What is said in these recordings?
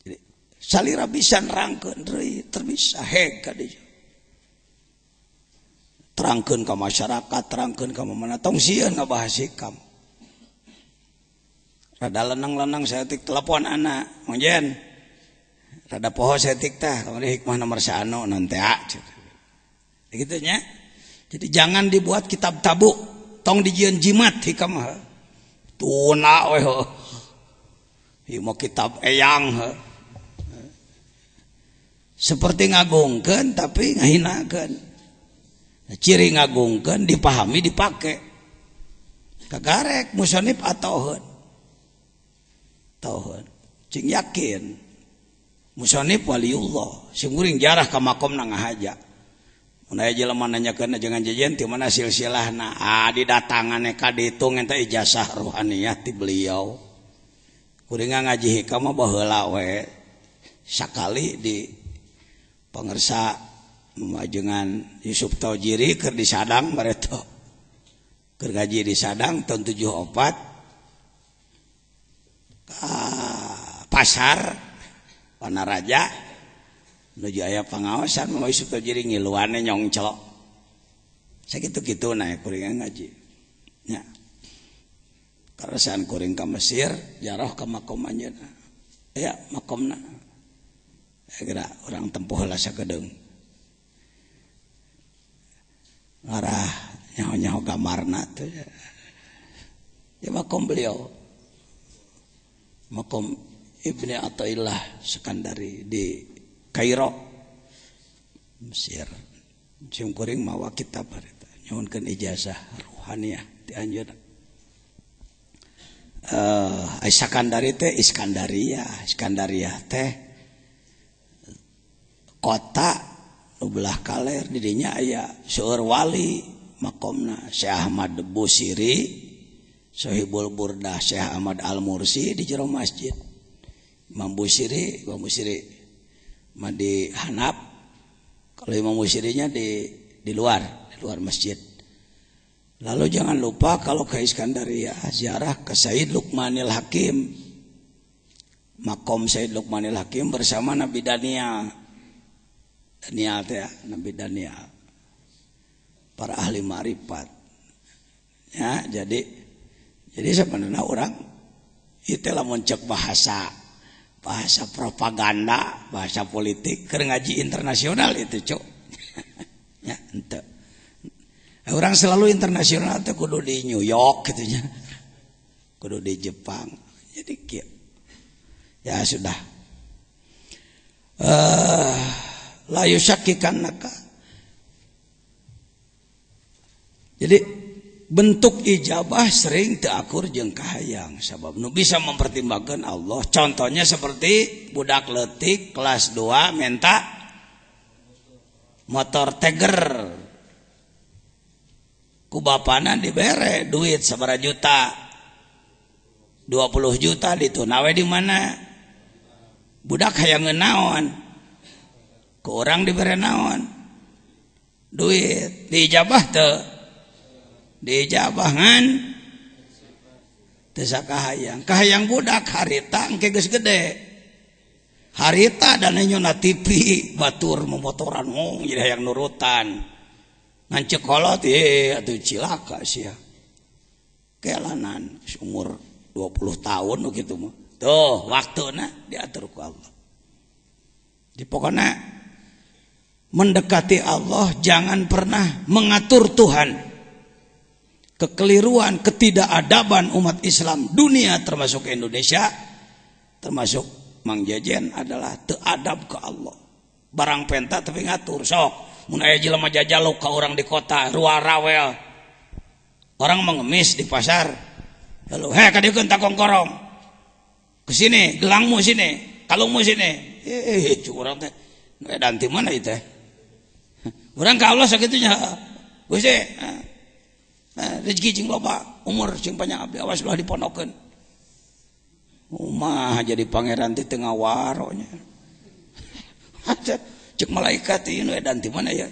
Jadi salira bisa nerangkeun deui terbisa heg ka dieu. Terangkeun ka masyarakat, terangkeun ka mana tong sieun ngabahas hikam. Rada lenang-lenang saya tik telepon anak, Mongjen. Rada poho saya tik tah, kamari hikmah nomor 1 nanti gitu nya. Jadi jangan dibuat kitab tabu, tong dijieun jimat hikam mah. Tuna we heuh. Ieu mah kitab eyang heuh. Seperti ngagungkeun tapi ngahinakeun. Ciri ngagungkeun dipahami dipake. Kagarek musonif atoheun. Tauheun. Cing yakin. Musonif waliullah, sing kuring jarah ka makomna ngahaja. Mun aya jelema nanyakeun jangan jajan ti mana silsilahna? Didatangane ka ditu ngenta ijazah ruhaniyah ti beliau. Kuring ngaji hikam mah baheula we. Sakali di pangersa majengan Yusuf Taujiri keur di Sadang bareto. Keur ngaji di Sadang tahun 74 pasar Panaraja nuju aya pangaosan mah Yusuf Taujiri ngiluane nyongclok sakitu-kitu na kuring ngaji nya karasan kuring ka Mesir jarah ka makom anjeunna aya makomna geura urang tempuh heula sakedeung ngarah nyaho-nyaho gamarna teh ya makom beliau makom Ibni Athaillah Sekandari di Kairo Mesir. Cing kuring mawa kitab harita nyuhunkeun ijazah ruhaniyah ti anjeunna. Sekandari teh Iskandariyah teh kota nu belah kaler di dinya aya seueur wali makomna Syekh Ahmad Busiri Sohibul Burdah Syekh Ahmad Al-Mursi di jero masjid. Imam Busiri mah di Hanaf. Kalau Imam Busirinya di luar masjid. Lalu jangan lupa kalau ke Iskandariyah ziarah ke Said Luqmanil Hakim. Makom Said Luqmanil Hakim bersama Nabi Daniel. Nabi Daniel. Para ahli ma'rifat. Ya, jadi sebenarnya orang itu lamun cek bahasa propaganda, bahasa politik, keur ngaji internasional itu cuk. Ya, ente. Orang selalu internasional teh kudu di New York gitu nya. Kudu di Jepang. Jadi kieu. Ya sudah. La yusyakkikanaka. Jadi bentuk ijabah sering teu akur jeung kahayang sabab nu bisa mempertimbangkan Allah. Contohnya seperti budak leutik kelas 2 minta motor Tiger. Ku bapana dibere duit sabaraha juta. 20 juta ditunawe di mana? Budak hayang naon? Ku urang dibere naon? Duit. Diijabah teu? Dijabahan teu kahayang budak harita engke geus gede harita dan nyona TV batur memotoran jadi hayang nurutan ngan cekolot atuh cilaka sia kelanan umur 20 tahun kitu mah tuh waktuna diatur ku Allah. Di pokokna mendekati Allah jangan pernah mengatur Tuhan. Kekeliruan, ketidakadaban umat Islam dunia termasuk Indonesia, termasuk Mang Jajen adalah teadab ke Allah. Barang penta tapi ngatur sok. Mun aya jelema jajaluk ka orang di kota, ruar rawel. Orang mengemis di pasar. Lalu, ka dieu takong korong. Ke sini, gelangmu sini, kalungmu sini. Urang teh dan ti mana ieu teh? Urang ka Allah sakitunya. Gusti, rezeki cing loba umur cing panjang abdi awas ulah dipondokeun umah jadi pangeran ti teu ngawaronya cek malaikat ieu dan ti mana ya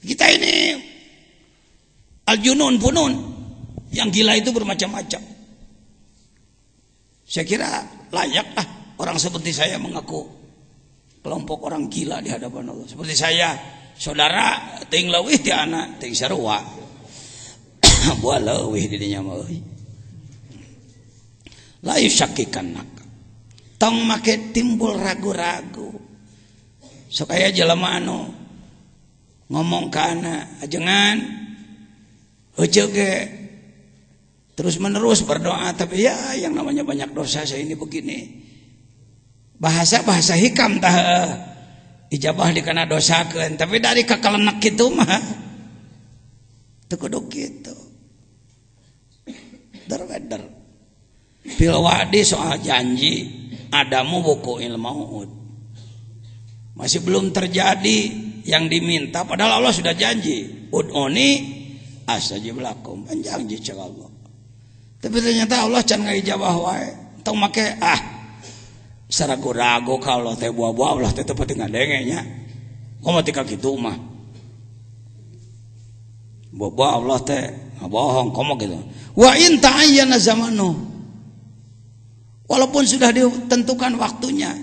kita ini al junun funun yang gila itu bermacam-macam Saya kira layak lah orang seperti saya mengaku kelompok orang gila di hadapan Allah. Seperti saya, saudara ting leuwih ti anak ting sarua. Buah leuwih di dinya mah euy. La yusakkikannak. Tong make timbul ragu-ragu. Sok aya jelema anu ngomong ka anak, ajengan heuceuk ge terus menerus berdoa, tapi ya yang namanya banyak dosa saya ini begini. Bahasa hikam tah ijabah dikana dosakeun, tapi dari kakalenek kitu mah teu kudu kitu. Darweder. Fil wa'di soal janji adamu buku ilmu masih belum terjadi yang diminta, padahal Allah sudah janji ud'uni astajib lakum, janji cek Allah. Tapi ternyata Allah can ngaijabah wae. Tong make saragu-ragu kalau teh buah-buah Allah teh teu penting ngadenge nya. Komo tika kitu mah. Buah-buah Allah teh ngabohong komo gitu. Wa in ta'ayyana zamanu. Walaupun sudah ditentukan waktunya.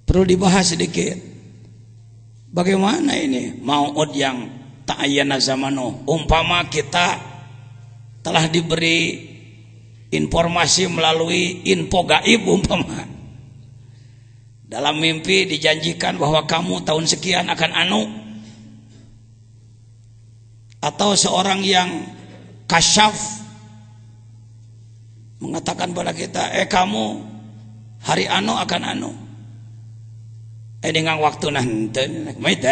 Perlu dibahas sedikit. Bagaimana ini mau'ud yang ta'ayyana zamanu? Umpama kita telah diberi informasi melalui info gaib umpama. Dalam mimpi dijanjikan bahwa kamu tahun sekian akan anu. Atau seorang yang kasyaf mengatakan pada kita, kamu hari anu akan anu. Dengan waktu nanti, mait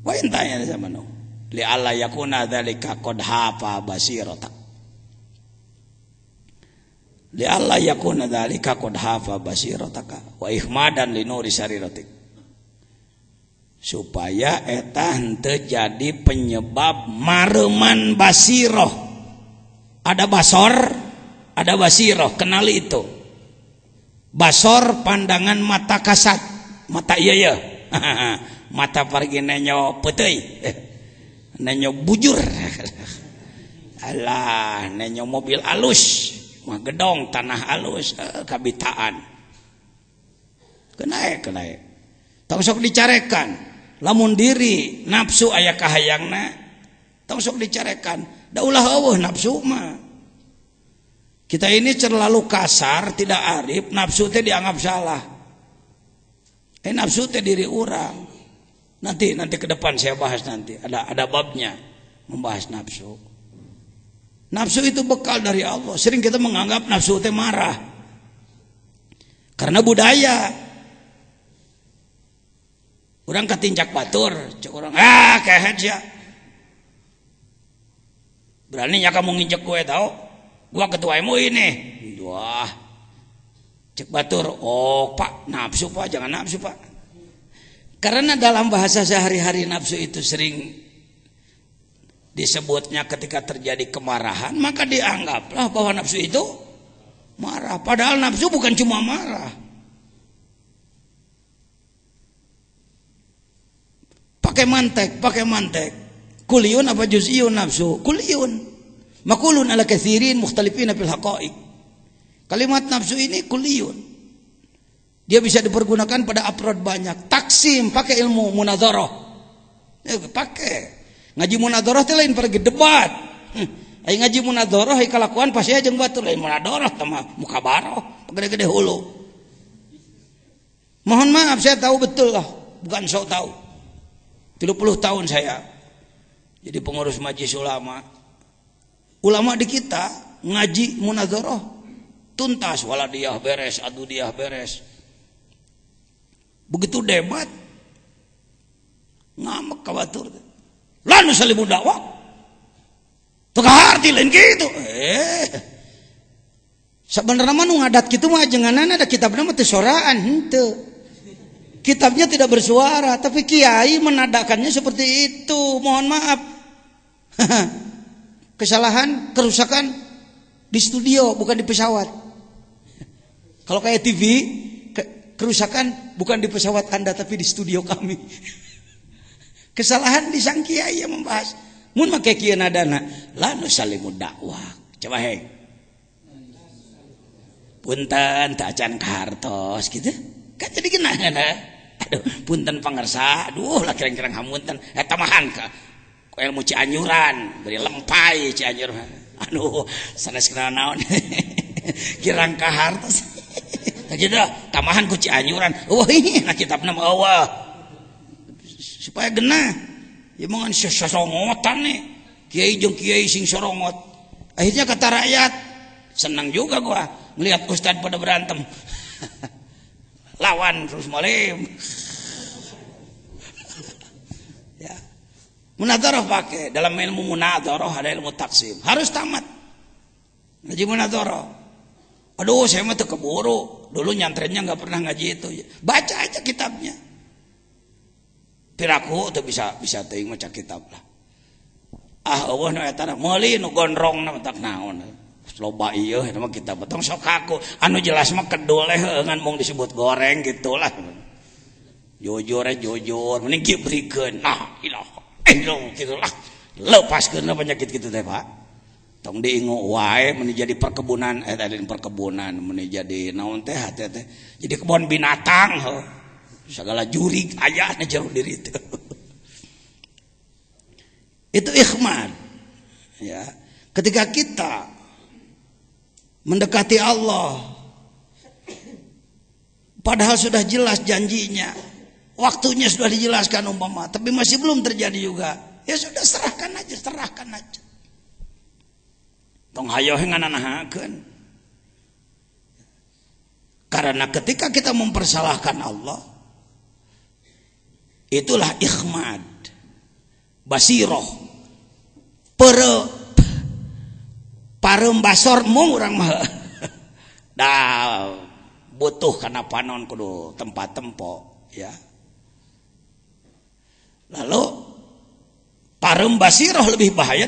wa intanya zamanu. Li alla yakuna dzalika qad hafa basirata. Li alla yakuna dzalika qad hafa basirataka wa ihmadan li nuri sariratik. Supaya eta henteu jadi penyebab mareman basiroh. Ada basor, ada basiroh, kenali itu. Basor pandangan mata kasat, mata ieu. Mata pargi nenyo peuteui. Nenyo bujur. Alah, nenyo mobil alus, mah gedong tanah alus, kabitaan. Kenae. Tong sok dicarekan. Lamun diri nafsu aya kahayangna, tong sok dicarekan. Da ulah eueuh nafsu mah. Kita ini terlalu kasar, tidak arif, nafsu teh dianggap salah. Nafsu teh diri orang. Nanti ke depan saya bahas nanti. Ada babnya membahas nafsu. Nafsu itu bekal dari Allah. Sering kita menganggap nafsu itu marah. Karena budaya. Orang ketincak batur, cek orang, kehet ya. Beraninya kamu nginjek gue tahu? Gua ketua MUI nih. Wah. Cek batur, Pak, nafsu Pak, jangan nafsu Pak. Karena dalam bahasa sehari-hari nafsu itu sering disebutnya ketika terjadi kemarahan, maka dianggaplah bahwa nafsu itu marah. Padahal nafsu bukan cuma marah. Pakai mantek. Kuliun apa juz'iyun nafsu? Kuliun. Makulun ala katsirin mukhtalifina fil haqa'iq. Kalimat nafsu ini kuliun. Dia bisa dipergunakan pada afrod banyak. Taksim, pakai ilmu munadharah. Pakai. Ngaji munadharah teh lain pergi debat. Ai ngaji munadharah ai kalakuan pasti aja jeung batur lain munadharah teh mah mukabarah, gede-gede hulu. Mohon maaf saya tahu betul lah, bukan sok tahu. 30 tahun saya jadi pengurus majelis ulama. Ulama di kita ngaji munadharah tuntas, waladiyah beres, adudiyah beres. Begitu debat ngamek ka batur. Lan salimu dakwah. Teka arti lain gitu. Sebenarnya mah nu ngadat kitu mah ajenganana ada kitabna mah teu soraan henteu. Kitabnya tidak bersuara, tapi kiai menadakannya seperti itu. Mohon maaf. Kesalahan, kerusakan di studio bukan di pesawat. Kalau kayak TV, kerusakan bukan di pesawat Anda tapi di studio kami. Kesalahan di sang kiai yang membahas. Mun make kieu nadana, la nusallimu dakwah. Coba punten teu acan kahartos gitu kan jadi geunah aduh punten pangersa aduh lah kirang-kirang hamunten eta mahan ka ilmu Cianjuran beri lempai Cianjur aduh sanes kenal naon kirang kahartos gitu tamahan ku Cianjuran wah ini na kitabna mah eueuh supaya genah ya mangan sorongotan nih kiai jeung kiai sing sorongot akhirnya kata rakyat senang juga gua melihat ustad pada berantem lawan terus malim ya munadharah pakai dalam ilmu munadharah ada ilmu taksim harus tamat ngaji munadharah aduh saya mah teu keburu dulu nyantrennya nggak pernah ngaji itu baca aja kitabnya piraku tuh bisa teuing maca kitab lah eueuh nu eta meuli nu gondrongna tak naon loba ieu eta mah kitab tong sok aku anu jelas mah kedul ngan mung disebut goreng gitulah jujur mending kibrikeun nah ilaha illallah gitulah lepaskeun penyakit kitu teh Pak tong diingu wae mun jadi perkebunan perkebunan mun jadi naon teh jadi kebun binatang segala jurig aya na jero diri itu ikhman ya ketika kita mendekati Allah padahal sudah jelas janjinya waktunya sudah dijelaskan umpama tapi masih belum terjadi juga ya sudah serahkan aja tong hayo ngananahakeun karena ketika kita mempersalahkan Allah itulah ikhmad basiroh pareum basor mung urang mah dah butuh kana panon kudu tempat tempo ya lalu pareum basiroh lebih bahaya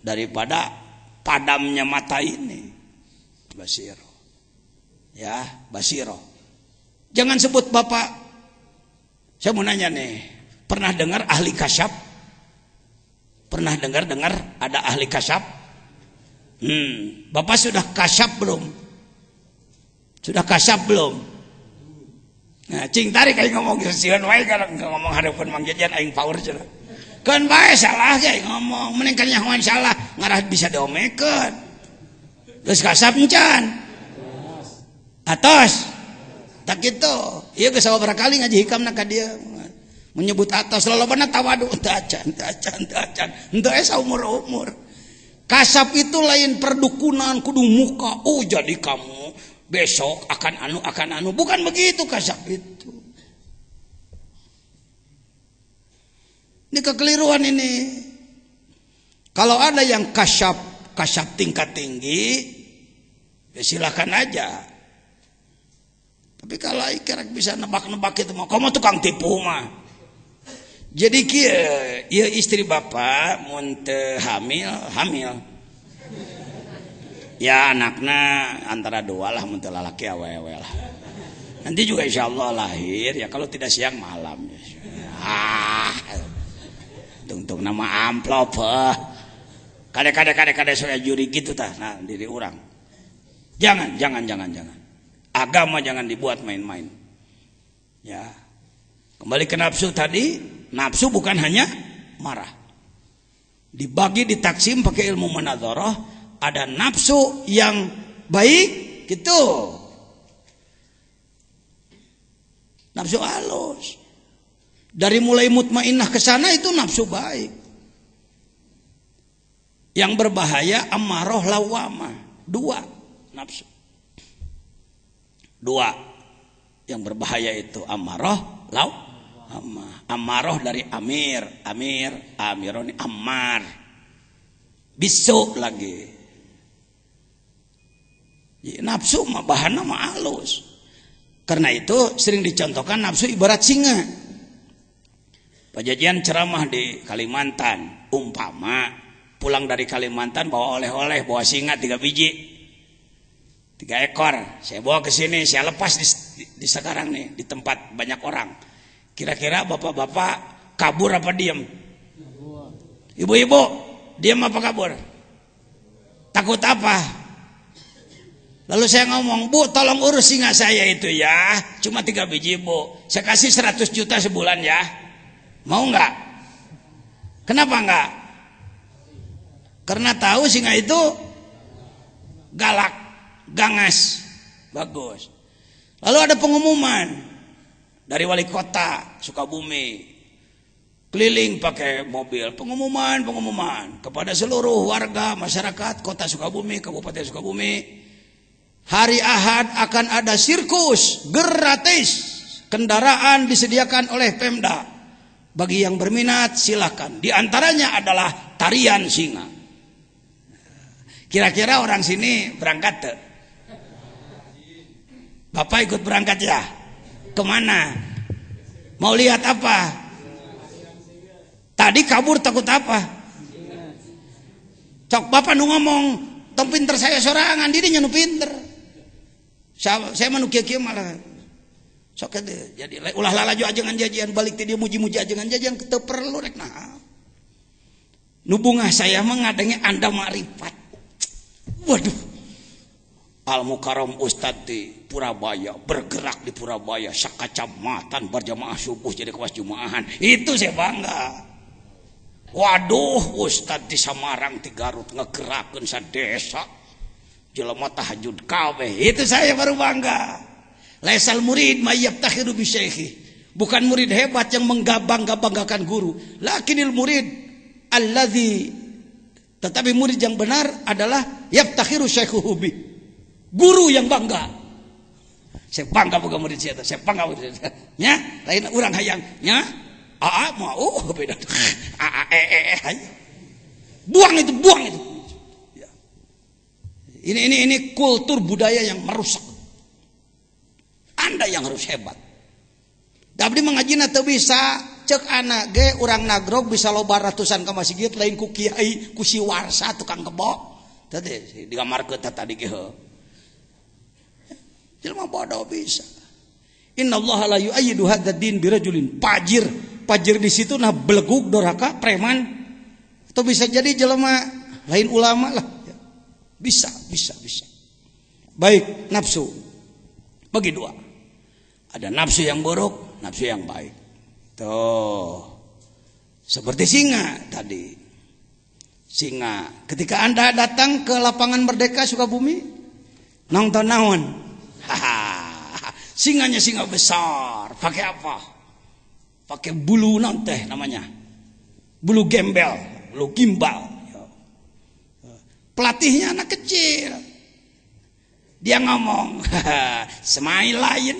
daripada padamnya mata ini basiroh ya basiroh jangan sebut bapak saya mau nanya nih pernah dengar ahli kasyaf pernah dengar ada ahli kasyaf Bapak sudah kasyaf belum nah cing tarik aing ngomong sieun wae kalau ngomong hareupeun Mang Jajan aing power cenah kan bae salah ge ngomong mending kan nyahoan salah ngarah bisa diomekeun geus kasyaf encan atos tak kitu ieu geus sabaraha kali ngaji hikamna ka dieu menyebut atas lolobana tawadu teu acan henteu saumur-umur kasap itu lain perdukunan kudu muka jadi kamu besok akan anu bukan begitu kasap itu ini kekeliruan ini kalau ada yang kasap tingkat tinggi ya silakan aja tapi kalau ikrek bisa nebak-nebak itu mah kamu tukang tipu mah jadi kieu istri bapak mun teu hamil ya anakna antara dua lah mun teu lalaki awewe lah nanti juga insyaallah lahir ya kalau tidak siang malam tung nama amplop kade saya juri gitu tah nah diri orang jangan agama jangan dibuat main-main ya kembali ke nafsu tadi nafsu bukan hanya marah dibagi ditaksim pakai ilmu munadharah ada nafsu yang baik gitu nafsu halus dari mulai mutmainnah ke sana itu nafsu baik yang berbahaya ammarah lawamah dua nafsu dua yang berbahaya itu ammarah Amarah dari amironi ammar bisu lagi nafsu mah bahanna mah halus karena itu sering dicontohkan nafsu ibarat singa Pak Jajan ceramah di Kalimantan umpama pulang dari Kalimantan bawa oleh-oleh bawa singa 3 biji 3 ekor saya bawa ke sini saya lepas di sekarang nih di tempat banyak orang kira-kira bapak-bapak kabur apa diam? Ibu-ibu diam apa kabur? Takut apa? Lalu saya ngomong, Bu tolong urus singa saya itu ya, cuma 3 biji Bu, saya kasih 100 juta sebulan ya, mau nggak? Kenapa nggak? Karena tahu singa itu galak, gangas, bagus. Lalu ada pengumuman dari wali kota Sukabumi, keliling pakai mobil, pengumuman kepada seluruh warga masyarakat kota Sukabumi, Kabupaten Sukabumi. Hari Ahad akan ada sirkus gratis, kendaraan disediakan oleh Pemda. Bagi yang berminat silakan. Di antaranya adalah tarian singa. Kira-kira orang sini berangkat tuh? Bapak ikut berangkat ya? Kemana? Mau lihat apa? Tadi kabur takut apa? Cok bapak nu ngomong, tong pinter saya sorangan, dirinya nu pinter. Saya manu kieu malah sok jadi ulah lalaju ajengan jajian balik ti dia muji-muji ajengan jajian teu perlu rek naha. Nu bungah saya mah ngadenge Anda makrifat. Waduh. Al Mukarram Ustad di Purabaya, bergerak di Purabaya sakacamatan berjamaah subuh jadi kewas jumaahan. Itu saya bangga. Waduh, Ustad di Samarang di Garut ngegerakeun sadesa. Jelema tahajud kabeh, itu saya baru bangga. Laisal murid mayyabtakhiru bi syaikhi. Bukan murid hebat yang menggabang-gabangkan guru, lakinil murid alladzi, tetapi murid yang benar adalah yabtakhiru syaikhuhu bi. Guru yang bangga. Saya bangga boga murid saya, saya bangga murid saya. Nya, lain urang hayang, nya. Aa mau beda. Buang itu. Ini kultur budaya yang merusak. Anda yang harus hebat. Dabdi mengajina teu bisa cek anak ge urang nagrog bisa loba ratusan ka masjid lain ku kiai ku si warsa tukang kebo. Tadi digamarkeun tadi ge heuh. Jelema bodoh bisa. Innallaha la yu'ayyidu hadzal din birajulin fajir. Fajir di situ nah beleguk doraka preman. Atau bisa jadi jelema lain ulama lah. Bisa. Baik, nafsu bagi dua. Ada nafsu yang buruk, nafsu yang baik. Tuh, seperti singa tadi. Singa, ketika Anda datang ke lapangan Merdeka Sukabumi, nonton naon? Singanya singa besar. Pakai apa? Pakai bulu naon teh namanya? Bulu gembel, bulu gimbal. Pelatihnya anak kecil. Dia ngomong, smile lain.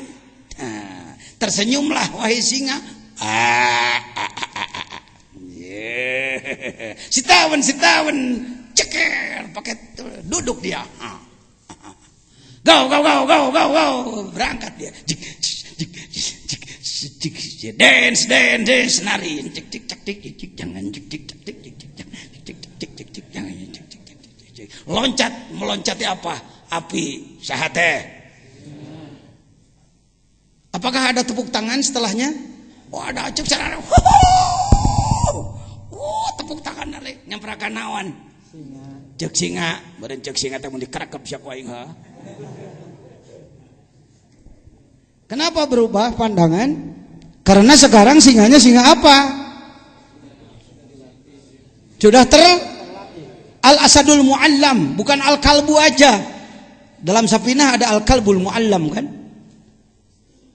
Tersenyumlah wahai singa. Sitawen ceker pakai duduk dia. Go berangkat dia. Dance nari. Jangan meloncati apa? Api sahate. Apakah ada tepuk tangan setelahnya? Oh ada, cek cara. Tepuk tangan nalik nyamperakan nawan. Cek singa, beren cek singa teh mun dikerekep sia ku aing. Kenapa berubah pandangan? Karena sekarang singanya singa apa? Sudah Al-asadul mu'allam, bukan al-kalbu aja. Dalam Safinah ada al-kalbul mu'allam kan?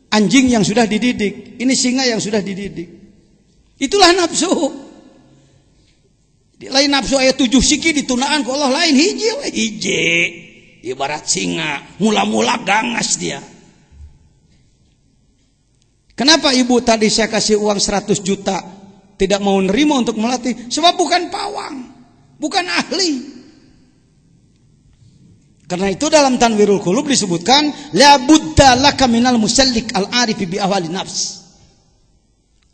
Anjing yang sudah dididik. Ini singa yang sudah dididik. Itulah nafsu. Lain nafsu ayat 7 siki ditunaan ku Allah, lain hiji. Ibarat singa, mula-mula gangas dia. Kenapa ibu tadi saya kasih uang 100 juta tidak mau nerima untuk melatih? Sebab bukan pawang. Bukan ahli. Karena itu dalam Tanwirul Qulub disebutkan la budda laka minal musallik al-arifi bi ahwali nafs.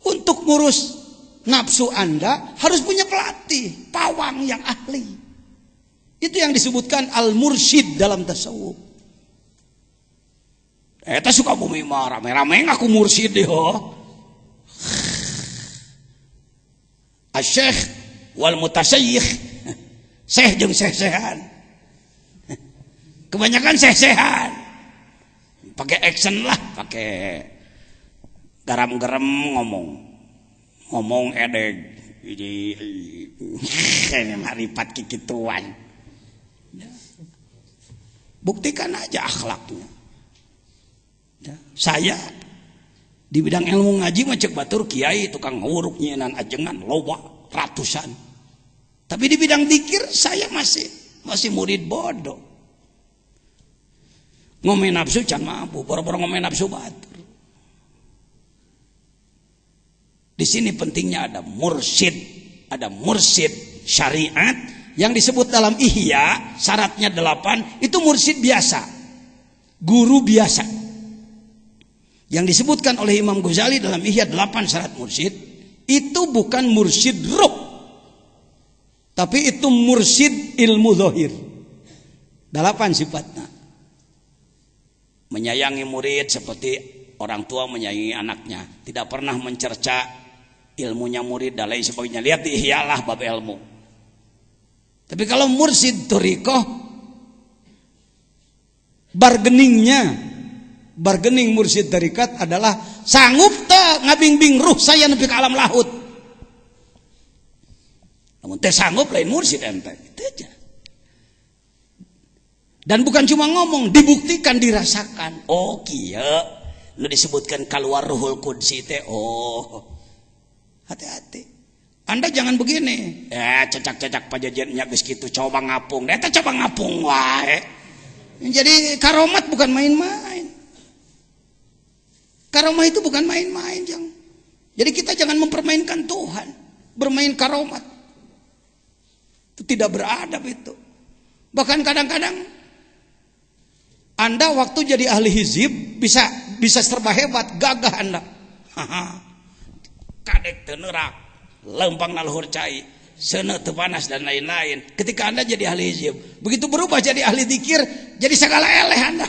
Untuk ngurus nafsu Anda harus punya pelatih, pawang yang ahli. Itu yang disebutkan al-mursyid dalam tasawuf. Eta Sukabumi mah rame-rame ngaku mursyid deh. Asy-syekh wal mutasyayikh. Syekh jeung syekh-syekhan. Kebanyakan sesehan. Pakai action lah, pakai garam-garam ngomong edeg. Ini maripat kikituan. Buktikan aja akhlaknya. Saya di bidang ilmu ngaji mah cek batur kiai tukang nguruk nyieunan ajengan loba ratusan. Tapi di bidang dzikir saya masih murid bodoh. Ngomongin nafsu can mampu, boro-boro ngomongin nafsu batur. Di sini pentingnya ada mursyid syariat yang disebut dalam Ihya, syaratnya 8, itu mursyid biasa, guru biasa. Yang disebutkan oleh Imam Ghazali dalam Ihya 8 syarat mursyid, itu bukan mursyid ruh, tapi itu mursyid ilmu zahir. 8 sifatnya. Menyayangi murid seperti orang tua menyayangi anaknya, tidak pernah mencerca ilmunya murid dan lain sebagainya. Lihat di Ihya lah bab ilmu. Tapi kalau mursyid thariqah, bargaining mursyid tarikat adalah sanggup teu ngabingbing ruh saya nepi ka alam lahut. Namun teh sanggup lain mursyid ente. Itu aja. Dan bukan cuma ngomong, dibuktikan, dirasakan. Oh kieu nu disebutkan keluar ruhul qudsi teh. Oh, hati-hati. Anda jangan begini. Cecak-cecak pajajennya geus kitu coba ngapung. Eta coba ngapung wae. Jadi karomat bukan main-main. Karomah itu bukan main-main, Jang. Jadi kita jangan mempermainkan Tuhan, bermain karomat. Itu tidak beradab itu. Bahkan kadang-kadang Anda waktu jadi ahli hizib bisa serba hebat, gagah Anda. Kadek teu neurak, lempang naluhur cai, seuneu teu panas dan lain-lain. Ketika Anda jadi ahli hizib, begitu berubah jadi ahli dzikir, jadi segala eleh Anda.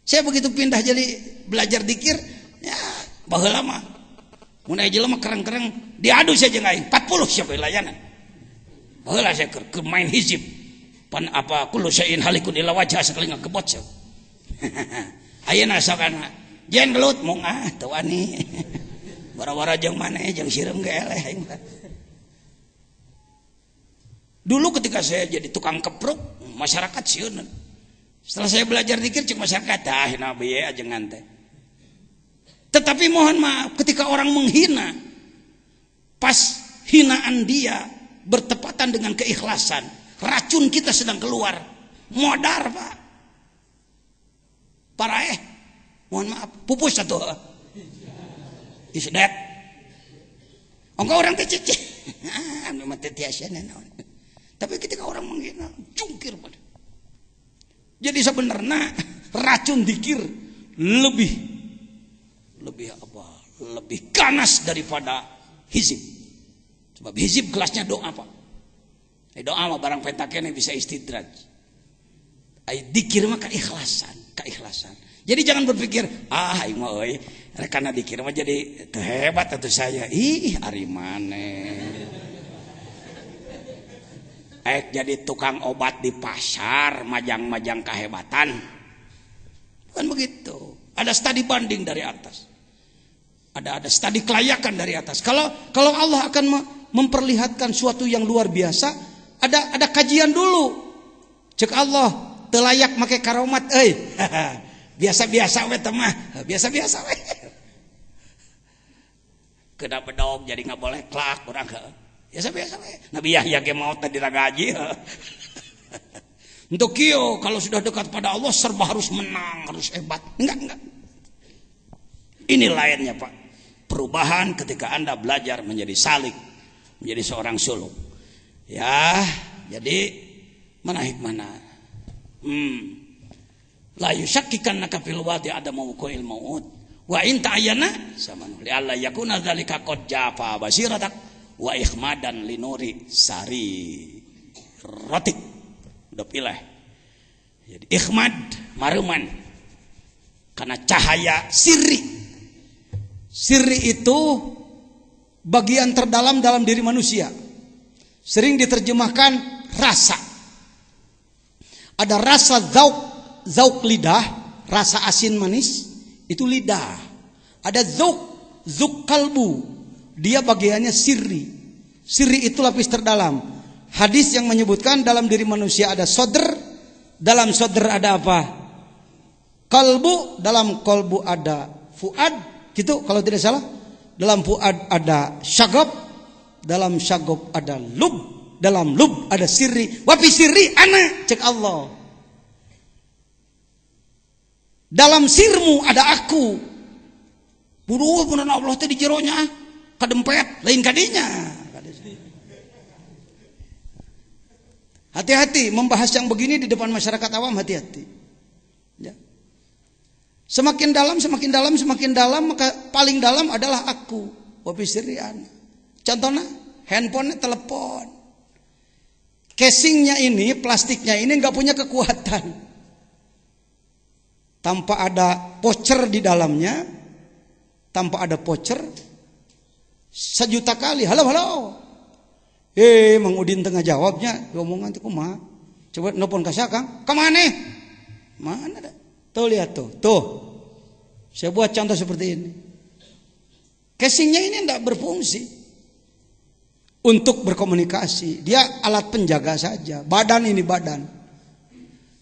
Saya begitu pindah jadi belajar dzikir, ya baheula mah mun aya jelema kereng-kereng diadu saja aing 40 siapa layanan. Baheula saya keur main hizib. Pan apa kullu syai'in halikun illa wajha sekali ngagebot saya. Ayeuna sokana jen gelut mung teu wani. Bara-bara jeung maneh jeung sireum ge eleh aing. Dulu ketika saya jadi tukang kepruk, masyarakat sieun. Setelah saya belajar dzikir cek masyarakat nabi ya ajengan teh. Tetapi mohon maaf ketika orang menghina, pas hinaan dia bertepatan dengan keikhlasan, racun kita sedang keluar, modar Pak. Parah mohon maaf, pupus satu. Is that? Engkau orang teh cicih. Memang teh tiasana naon. Tapi ketika orang menghina, jungkir pada. Jadi sebenarnya racun dzikir lebih ganas daripada hizib. Sebab hizib kelasnya doa Pak. Doa mah barang pentakene bisa istidraj. Ai dzikir mah keikhlasan. Jadi jangan berpikir, aing mah euy rekana dzikir mah jadi teu hebat atuh saya. Ih, ari maneh. Jadi tukang obat di pasar, majang-majang kehebatan. Bukan begitu. Ada studi banding dari atas. Ada studi kelayakan dari atas. Kalau Allah akan memperlihatkan suatu yang luar biasa, ada kajian dulu. Cek Allah, teu layak make karomat euy. Biasa-biasa we teh mah, biasa-biasa we. Kena bedog jadi enggak boleh klak urang biasa-biasa we. Nabi Yahya ge maot tadi ragaji. Untuk kieu kalau sudah dekat pada Allah serba harus menang, harus hebat. Enggak. Ini lainnya Pak. Perubahan ketika Anda belajar menjadi salik, menjadi seorang suluk. Ya, jadi mana hikmahna? La yusakkikannaka fil wadi adamu qail maut. Wa in ta'ayyana samanu li alla yakuna dzalika qad jafa basiratak wa ikhmadan linuri sari rotik. Udah pilih. Jadi ikhmad maruman karena cahaya sirri. Sirri itu bagian terdalam dalam diri manusia. Sering diterjemahkan rasa. Ada rasa zauk, zauk lidah, rasa asin manis, itu lidah. Ada zauk, zuk kalbu, dia bagiannya sirri. Sirri itu lapis terdalam. Hadis yang menyebutkan dalam diri manusia ada sodr, dalam sodr ada apa? Kalbu, dalam kalbu ada fuad, gitu kalau tidak salah. Dalam fuad ada syagab, dalam syagab ada lub. Dalam lub ada sirri, wafi sirri ana, cek Allah. Dalam sirmu ada aku. Buduh punan Allah teh di jeronya, kadempet lain kadinya. Hati-hati membahas yang begini di depan masyarakat awam, hati-hati. Ya. Semakin dalam, semakin dalam, semakin dalam, maka paling dalam adalah aku. Wafi sirri ana. Contohnya handphone, telepon. Casingnya ini, plastiknya ini nggak punya kekuatan. Tanpa ada voucher di dalamnya, tanpa ada voucher, 1.000.000 kali, halo. Mang Udin tengah jawabnya, ngomongan tuh kumaha. Coba nelpon ka Kang, kemana? Mana dah? Tuh lihat tuh. Saya buat contoh seperti ini. Casingnya ini tidak berfungsi untuk berkomunikasi, dia alat penjaga saja. Badan ini badan.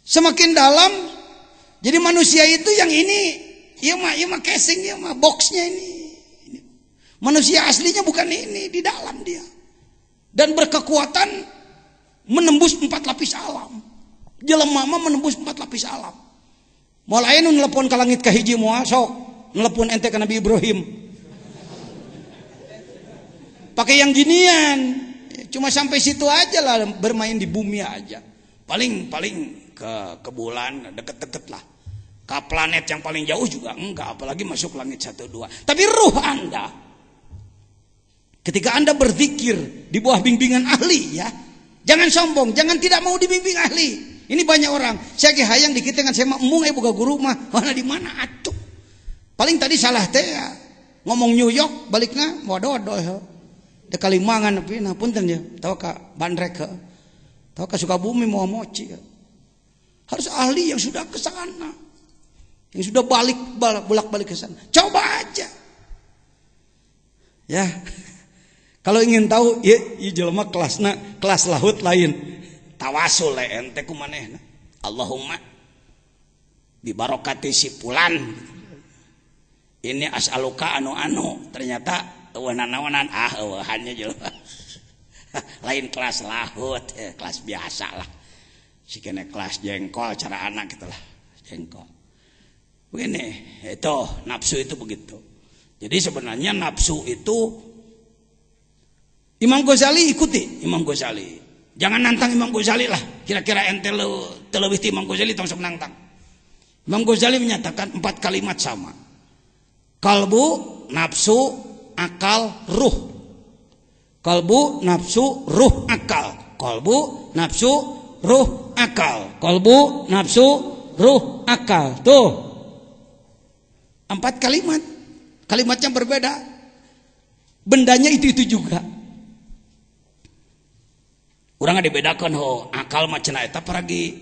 Semakin dalam, jadi manusia itu yang ini, iya mah casing, iya mah boxnya ini. Manusia aslinya bukan ini, di dalam dia. Dan berkekuatan menembus 4 lapis alam. Jelema mah menembus 4 lapis alam. Mulai nu nelpon ka langit ka hiji moal sok, nelpon ente ka Nabi Ibrahim. Pakai yang ginian, cuma sampai situ aja lah, bermain di bumi aja. Paling ke bulan deket-deket lah. Ke planet yang paling jauh juga enggak, apalagi masuk langit 1, 2. Tapi ruh Anda, ketika Anda berzikir di bawah bimbingan ahli, ya, jangan sombong, jangan tidak mau dibimbing ahli. Ini banyak orang, saya ge hayang dikit dengan saya mung boga guru mah, mana di mana atuh. Paling tadi salah teh ya. Ngomong New York baliknya waduh. De Kalimangan tapi nah punten ya, tahu ka Bandrek, tahu ka Sukabumi mau moci. Harus ahli yang sudah ke sana, yang sudah bolak-balik ke sana. Coba aja. Ya. Kalau ingin tahu, ya jelema kelas laut lain. Tawasul ente kumanehna. Allahumma bi barokati si fulan. Ini as'aluka anu ternyata wanan hanya jelema. Lain kelas laut, kelas biasa lah. Si kene kelas jengkol cara anak gitu lah, jengkol. Begini, itu nafsu itu begitu. Jadi sebenarnya nafsu itu Imam Ghazali ikuti Imam Ghazali. Jangan nantang Imam Ghazali lah. Kira-kira ente lebih ti Imam Ghazali tong sok nantang. Imam Ghazali menyatakan 4 kalimat sama. Kalbu, nafsu, akal, ruh. Kalbu, nafsu, ruh, akal. Kalbu, nafsu, ruh, akal. Kalbu, nafsu, ruh, akal. Tuh 4 kalimat. Kalimatnya berbeda. Bendanya itu juga. Urang dibedakan akal mah cenah eta paragi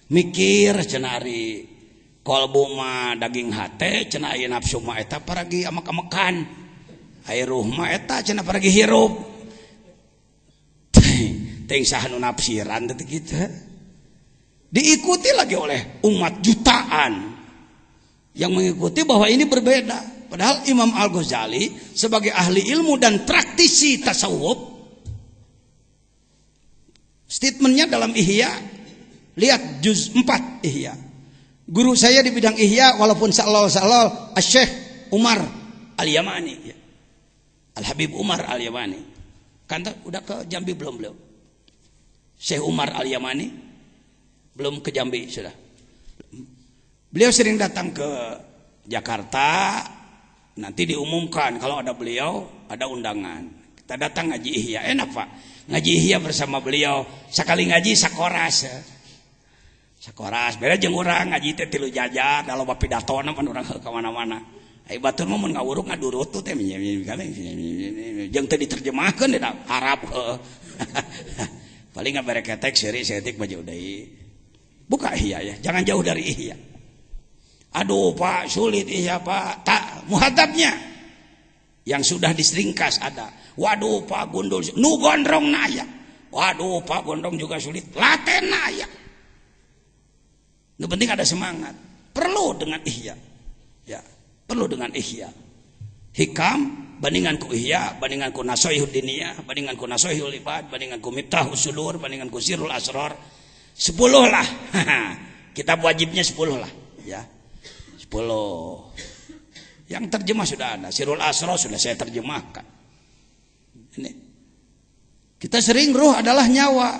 mikir cenah ari kalbu mah daging hate cenah aya nafsu mah eta paragi amak-amakan. Ai ruh mah eta cenah paragi hirup. Teuing saha nu nafsiran teh kitu. Diikuti lagi oleh umat jutaan yang mengikuti bahwa ini berbeda. Padahal Imam Al-Ghazali sebagai ahli ilmu dan praktisi tasawuf, statementnya dalam Ihya, lihat juz 4 Ihya. Guru saya di bidang Ihya walaupun salal Syekh Umar Al-Yamani, ya. Al-Habib Umar Al-Yamani. Kan udah ke Jambi belum beliau? Syekh Umar Al-Yamani belum ke Jambi sudah. Beliau sering datang ke Jakarta, nanti diumumkan kalau ada beliau ada undangan. Kita datang ngaji Ihya, enak Pak. Ngaji Ihya bersama beliau, sekali ngaji sakoras. Sakoras, beda jeung urang ngaji teh 3 jajar, da loba pidatona pan urang ka mana-mana. Ai batur mah mun ngawuruk ngadurut tuh teh jeung teh diterjemahkeun da Arab. Paling ngabere ketek seri setik baju deui. Buka Ihya ya, jangan jauh dari Ihya. Aduh Pak, sulit Ihya Pak. Tak, muhadzabnya yang sudah diseringkas ada. Waduh Pak, gundul nu gondrong naya. Waduh Pak, gondrong juga sulit. Laten naya. Yang penting ada semangat. Perlu dengan Ihya. Ya, perlu dengan Ihya. Hikam bandingan ku Ihya, bandingan ku Nasoihud Diniyah, bandingan ku Nasoihul Ibad, bandingan ku Miftahus Sudur, bandingan ku Sirrul Asrar. 10 lah. Kitab wajibnya 10 lah, ya. 10. Yang terjemah sudah ada. Sirrul Asrar sudah saya terjemahkan. Ini. Kita sering ruh adalah nyawa.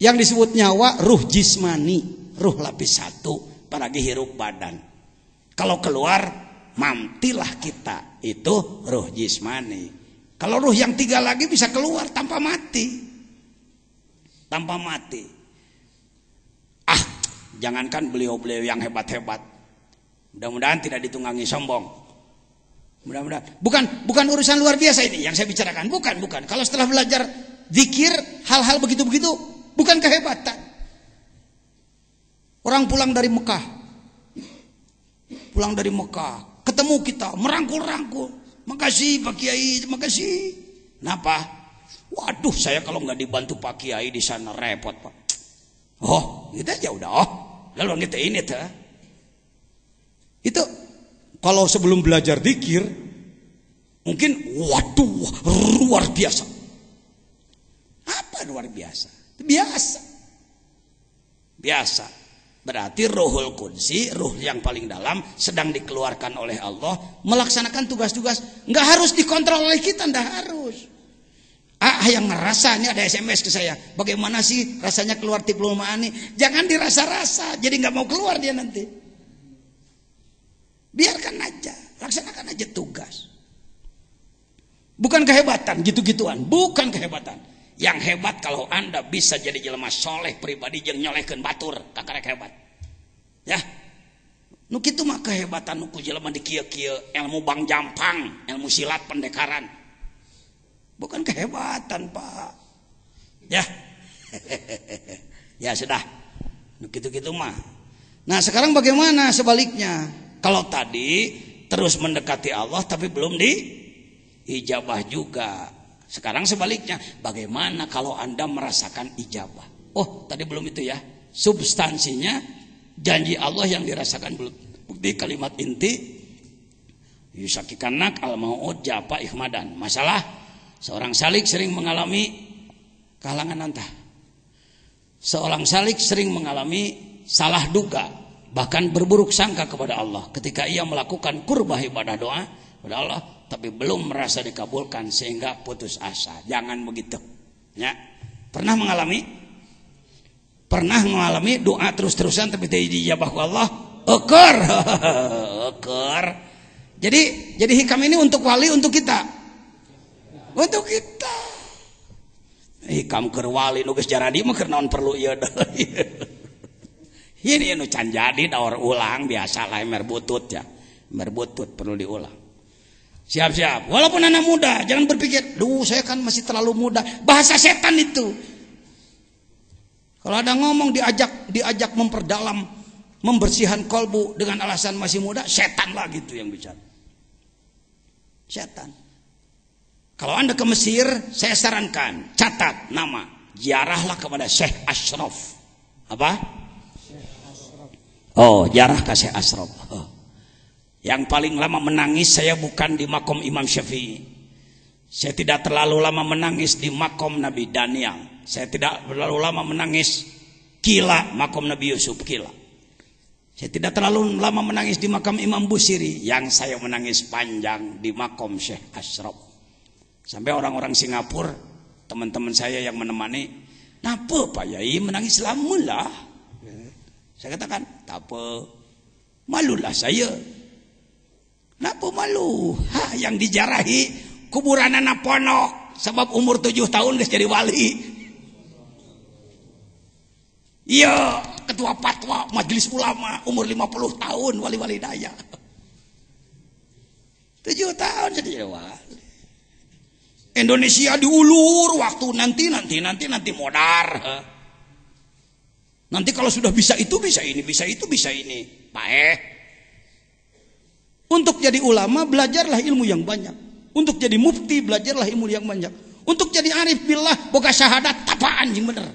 Yang disebut nyawa ruh jismani, ruh lapis 1, apalagi hirup badan. Kalau keluar mamtilah kita, itu ruh jismani. Kalau ruh yang 3 lagi bisa keluar tanpa mati. Tanpa mati. Jangankan beliau-beliau yang hebat-hebat. Mudah-mudahan tidak ditunggangi sombong. Mudah-mudahan. Bukan urusan luar biasa ini yang saya bicarakan. Bukan. Kalau setelah belajar zikir, hal-hal begitu-begitu, bukan kehebatan. Orang pulang dari Mekah. Ketemu kita, merangkul-rangkul. Makasih Pak Kiai, makasih. Kenapa? Waduh, saya kalau nggak dibantu Pak Kiai di sana repot Pak. Oh, gitu aja udah. Oh, lalu kita ini tuh. Itu kalau sebelum belajar zikir mungkin waduh luar biasa. Apa luar biasa? Biasa. Berarti Ruhul Qudsi, ruh yang paling dalam sedang dikeluarkan oleh Allah melaksanakan tugas-tugas. Nggak harus dikontrol oleh kita, nggak harus. Yang ngerasa, ini ada SMS ke saya, bagaimana sih rasanya keluar Tiplul Ma'ani? Jangan dirasa-rasa, jadi nggak mau keluar dia nanti. Biarkan aja, laksanakan aja tugas. Bukan kehebatan, gitu-gituan, bukan kehebatan. Yang hebat kalau Anda bisa jadi jelema soleh pribadi yang nyolehkeun batur, kakarek hebat. Ya. Nu kitu mah kehebatan nu ku jelema di kieu-kieu, ilmu bang jampang, ilmu silat pendekaran. Bukan kehebatan Pak. Ya. Ya sudah. Gitu-gitu mah. Nah sekarang bagaimana sebaliknya? Kalau tadi terus mendekati Allah tapi belum diijabah juga. Sekarang sebaliknya. Bagaimana kalau Anda merasakan ijabah? Oh tadi belum itu ya. Substansinya janji Allah yang dirasakan belum. Bukti kalimat inti. Yusakikanak al-mau'ud japa ikhmadan. Masalah. Seorang salik sering mengalami kehalangan antah. Seorang salik sering mengalami salah duga, bahkan berburuk sangka kepada Allah ketika ia melakukan qurbah ibadah doa kepada Allah, tapi belum merasa dikabulkan sehingga putus asa. Jangan begitu. Ya. Pernah mengalami doa terus-terusan tapi tidak dijabah ke Allah? Eker. Jadi hikam ini untuk wali, untuk kita. Untuk kita hikam keur wali nu geus jaradi mah keur naon perlu ieu deui. Ini nu can jadi daur ulang biasa lah emer butut ya. Emer butut perlu diulang. Siap-siap. Walaupun anak muda jangan berpikir, "Duh, saya kan masih terlalu muda." Bahasa setan itu. Kalau ada ngomong diajak memperdalam, membersihkan kolbu dengan alasan masih muda, setan lah gitu yang bicara. Setan. Kalau Anda ke Mesir, saya sarankan, catat nama, ziarahlah kepada Syekh Ashraf. Apa? Oh, ziarah ke Syekh Ashraf. Oh. Yang paling lama menangis saya bukan di makom Imam Syafi'i. Saya tidak terlalu lama menangis di makom Nabi Daniel. Saya tidak terlalu lama menangis Kila, makom Nabi Yusuf Kila. Saya tidak terlalu lama menangis di makam Imam Busiri. Yang saya menangis panjang di makom Syekh Ashraf. Sampai orang-orang Singapura, teman-teman saya yang menemani, "Napa Pak Yai menangis lama lah?" Saya katakan, "Tak apa, malulah saya." "Napa malu?" Yang dijarahi kuburan anak ponok, sebab umur 7 tahun geus jadi wali. Iya, ketua fatwa majelis ulama, umur 50 tahun wali-wali daya. 7 tahun jadi wali. Indonesia diulur waktu nanti modar. Nanti kalau sudah bisa itu, bisa ini, bisa itu, bisa ini. Baik. Untuk jadi ulama, belajarlah ilmu yang banyak. Untuk jadi mufti, belajarlah ilmu yang banyak. Untuk jadi arif billah, boga syahadat, tapaan yang bener.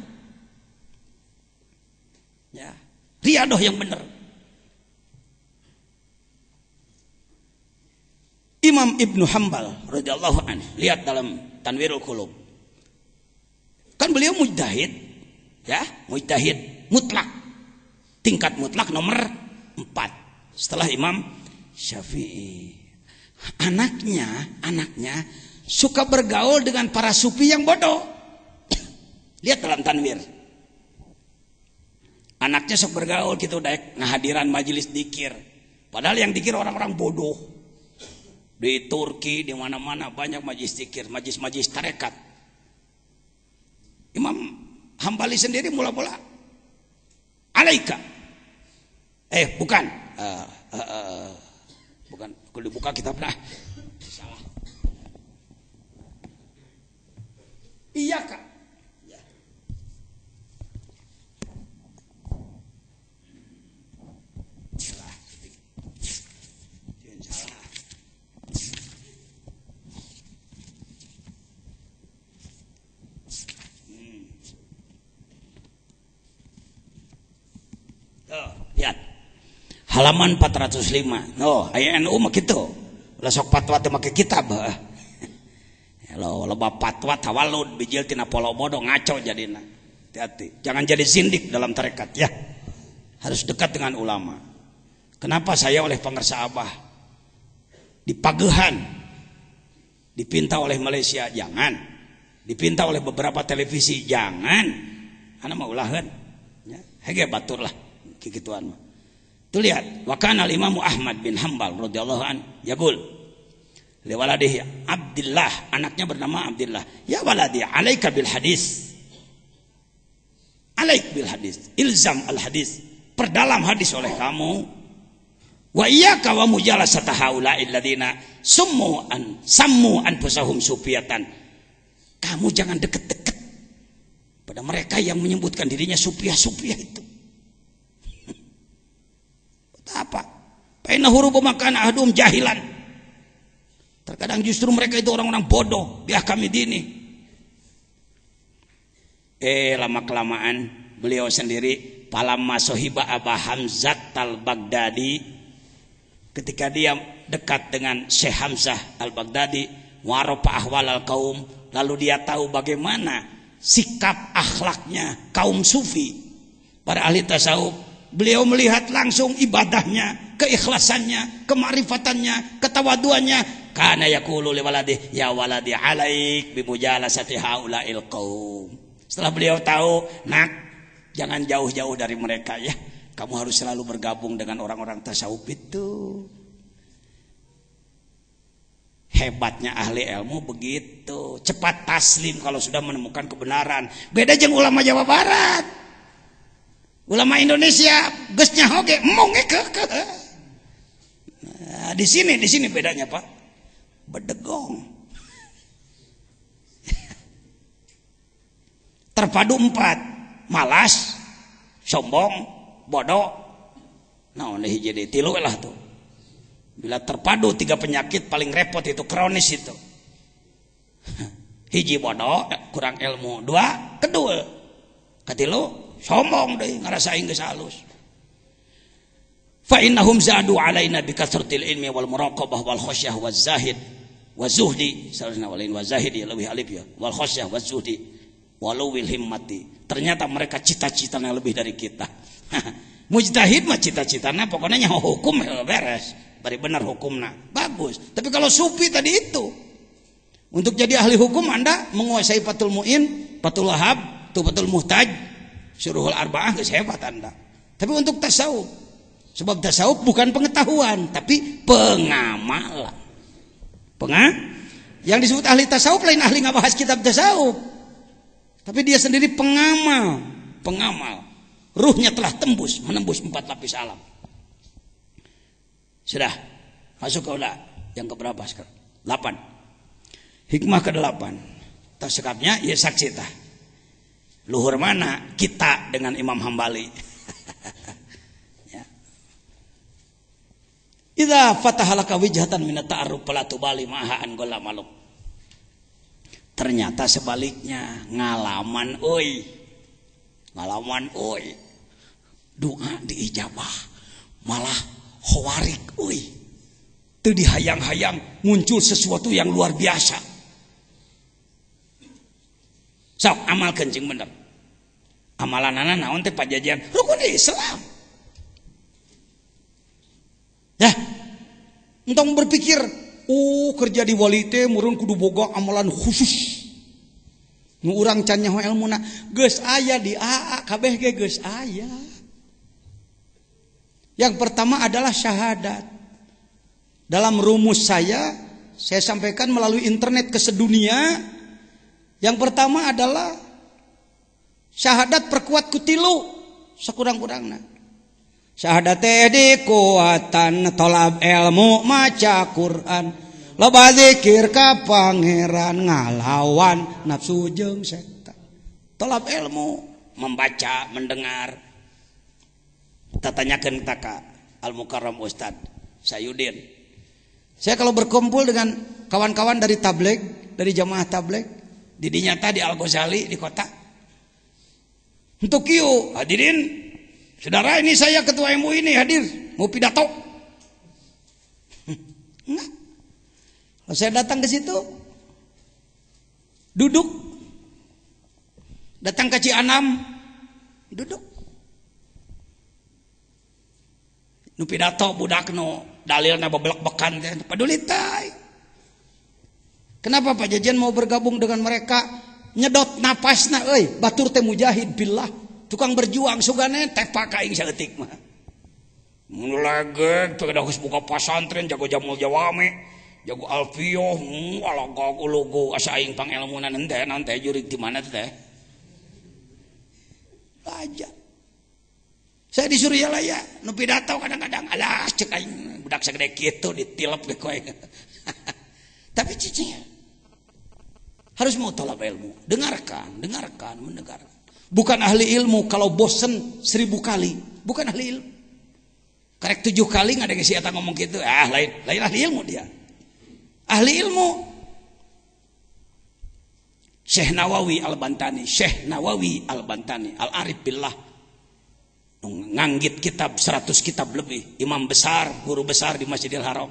Ya, riadoh yang bener. Imam Ibnu Hambal radhiyallahu anhu, lihat dalam Tanwirul Qulub. Kan beliau mujtahid, ya, mujtahid mutlak. Tingkat mutlak nomor 4 setelah Imam Syafi'i. Anaknya suka bergaul dengan para sufi yang bodoh. Lihat dalam Tanwir. Anaknya sok bergaul gitu, udah ngahadiran majelis dikir. Padahal yang dikir orang-orang bodoh. Di Turki, di mana-mana banyak majelis dikir, majelis tarekat. Imam Hambali sendiri mula-mula alaika. Bukan. Bukan. Kalau dibuka kitabnya salah. Iya kak. Ya. Salah. Salah. Lihat halaman 405. Aya NU mah kitu. Lah sok fatwa teh make kitab. Lo loba fatwa tawalud bijil tina polo bodoh ngaco jadina. Hati-hati. Jangan jadi zindik dalam tarekat ya. Harus dekat dengan ulama. Kenapa saya oleh pengersa Abah dipagehan, dipinta oleh Malaysia? Jangan. Dipinta oleh beberapa televisi? Jangan. Ana mah ulaheun. Ya, hege batur lah. Kikituan mah. Tuh lihat, wa kana al-Imam Ahmad bin Hambal radhiyallahu an yaqul li waladihi Abdullah, anaknya bernama Abdullah, ya waladi alaika bil hadis. Alaik bil hadis, ilzam al hadis. Perdalam hadis oleh kamu. Wa iyyaka wa mujalasata haula'il ladzina sammu anfusahum sufiyatan. Kamu jangan deket-deket pada mereka yang menyebutkan dirinya sufiah itu. Apa? Paina huru pemakan ahdum jahilan. Terkadang justru mereka itu orang-orang bodoh. Biar kami dini. Lama kelamaan beliau sendiri palamma sohiba Aba Hamzah al-Baghdadi, ketika dia dekat dengan Syekh Hamzah al-Baghdadi, waropa ahwal al-kaum, lalu dia tahu bagaimana sikap akhlaknya kaum sufi, para ahli tasawuf. Beliau melihat langsung ibadahnya, keikhlasannya, kemarifatannya, ketawaduannya. Kana yaqulu li waladi ya waladi alaik bi mujalasati haula'il qaum. Setelah beliau tahu, nak, jangan jauh-jauh dari mereka ya. Kamu harus selalu bergabung dengan orang-orang tasawuf itu. Hebatnya ahli ilmu begitu, cepat taslim kalau sudah menemukan kebenaran. Beda jeung ulama Jawa Barat. Ulama Indonesia geusnya hoge monge ke. Nah, di sini bedanya, Pak. Bedegong. Terpadu 4. Malas, sombong, bodoh. Naon hiji deui 3 lah tuh. Bila terpadu 3 penyakit paling repot itu kronis itu. Hiji bodoh, kurang ilmu. 2, kedua. Katilu sombong deh, ngarasain geus halus. Fa innahum zadu alaina bi kasratil ilmi wal muraqabah wal khasyah waz zahid waz zuhdi. Salahna walain waz zahid ya lebih alif ya. Wal khasyah waz zuhdi walau wil himmati. Ternyata mereka cita-citanya lebih dari kita. Mujtahid mah cita-citanya pokoknya nyaho hukum beres. Bari benar hukumna. Bagus. Tapi kalau sufi tadi itu, untuk jadi ahli hukum Anda menguasai Fathul Muin, Fathul Wahab, Tuhfatul Muhtaj, Syuruhul Arba'ah, geus hebat Anda. Tapi untuk tasawuf, sebab tasawuf bukan pengetahuan, tapi pengamalan. Yang disebut ahli tasawuf lain ahli ngabahas kitab tasawuf. Tapi dia sendiri pengamal. Ruhnya telah menembus 4 lapis alam. Sudah, masuk ke yang keberapa sekarang? 8. Hikmah ke-8. Tersekapnya ya saksi tah. Luhur mana kita dengan Imam Hambali. Ya. Idza fatahalaka wijhatan min at-ta'arruf fala tubali ma'ha an gola maluk. Ternyata sebaliknya, ngalaman euy. Doa diijabah. Malah khawarik euy. Teu dihayang-hayang muncul sesuatu yang luar biasa. Sok amalkeun jeung bener. Amalanana naon teh pajajian rukun Islam. Ya. Entong berpikir, kerja di wali teh meureun kudu boga amalan khusus. Nu urang can nyaho elmuna geus aya di AA kabeh ge geus aya. Yang pertama adalah syahadat. Dalam rumus saya sampaikan melalui internet ke sedunia. Yang pertama adalah syahadat perkuat kutilu sakurang-kurangna. Syahadat teh dikuatan tolab ilmu maca Quran. Loba zikir ka pangeran ngalawan nafsu jeung setan. Tolab ilmu membaca, mendengar. Kita tanyakeun ka Al Mukarram Ustad Sayudin. Saya kalau berkumpul dengan kawan-kawan dari tabligh, dari jamaah tabligh, di dinyata di Al Ghazali di kota. Untuk kieu hadirin, saudara ini saya ketua MUI ini hadir, mau pidato. Enggak. Kalau saya datang ke situ, duduk. Datang ke Cianam, duduk. Nu pidato budak nu dalilna beblek-bekan teh peduli tai. Kenapa Pak Jajan mau bergabung dengan mereka? Nyedot napasna euy, batur teh mujahid billah, tukang berjuang sugane tepak ka aing saeutik mah. Mun legeg teu geus buka pasantren jago jamul jawame, jago alfiyah, alagog ulugu asa aing pangelmunan henteu nanti jurig di mana teh. Aja. Saya disuruh ya lah ya, nu pidato kadang-kadang alah cek aing budak sagede kitu ditilep ge koe. Tapi cicing harus mau tolak ilmu, dengarkan, mendengarkan. Bukan ahli ilmu kalau bosen 1000 kali, bukan ahli ilmu. Karek 7 kali ngadenge si eta ngomong gitu, lain ahli ilmu dia. Ahli ilmu Syekh Nawawi Al-Bantani, Al-Arif Billah. Nganggit kitab 100 kitab lebih, imam besar, guru besar di Masjidil Haram.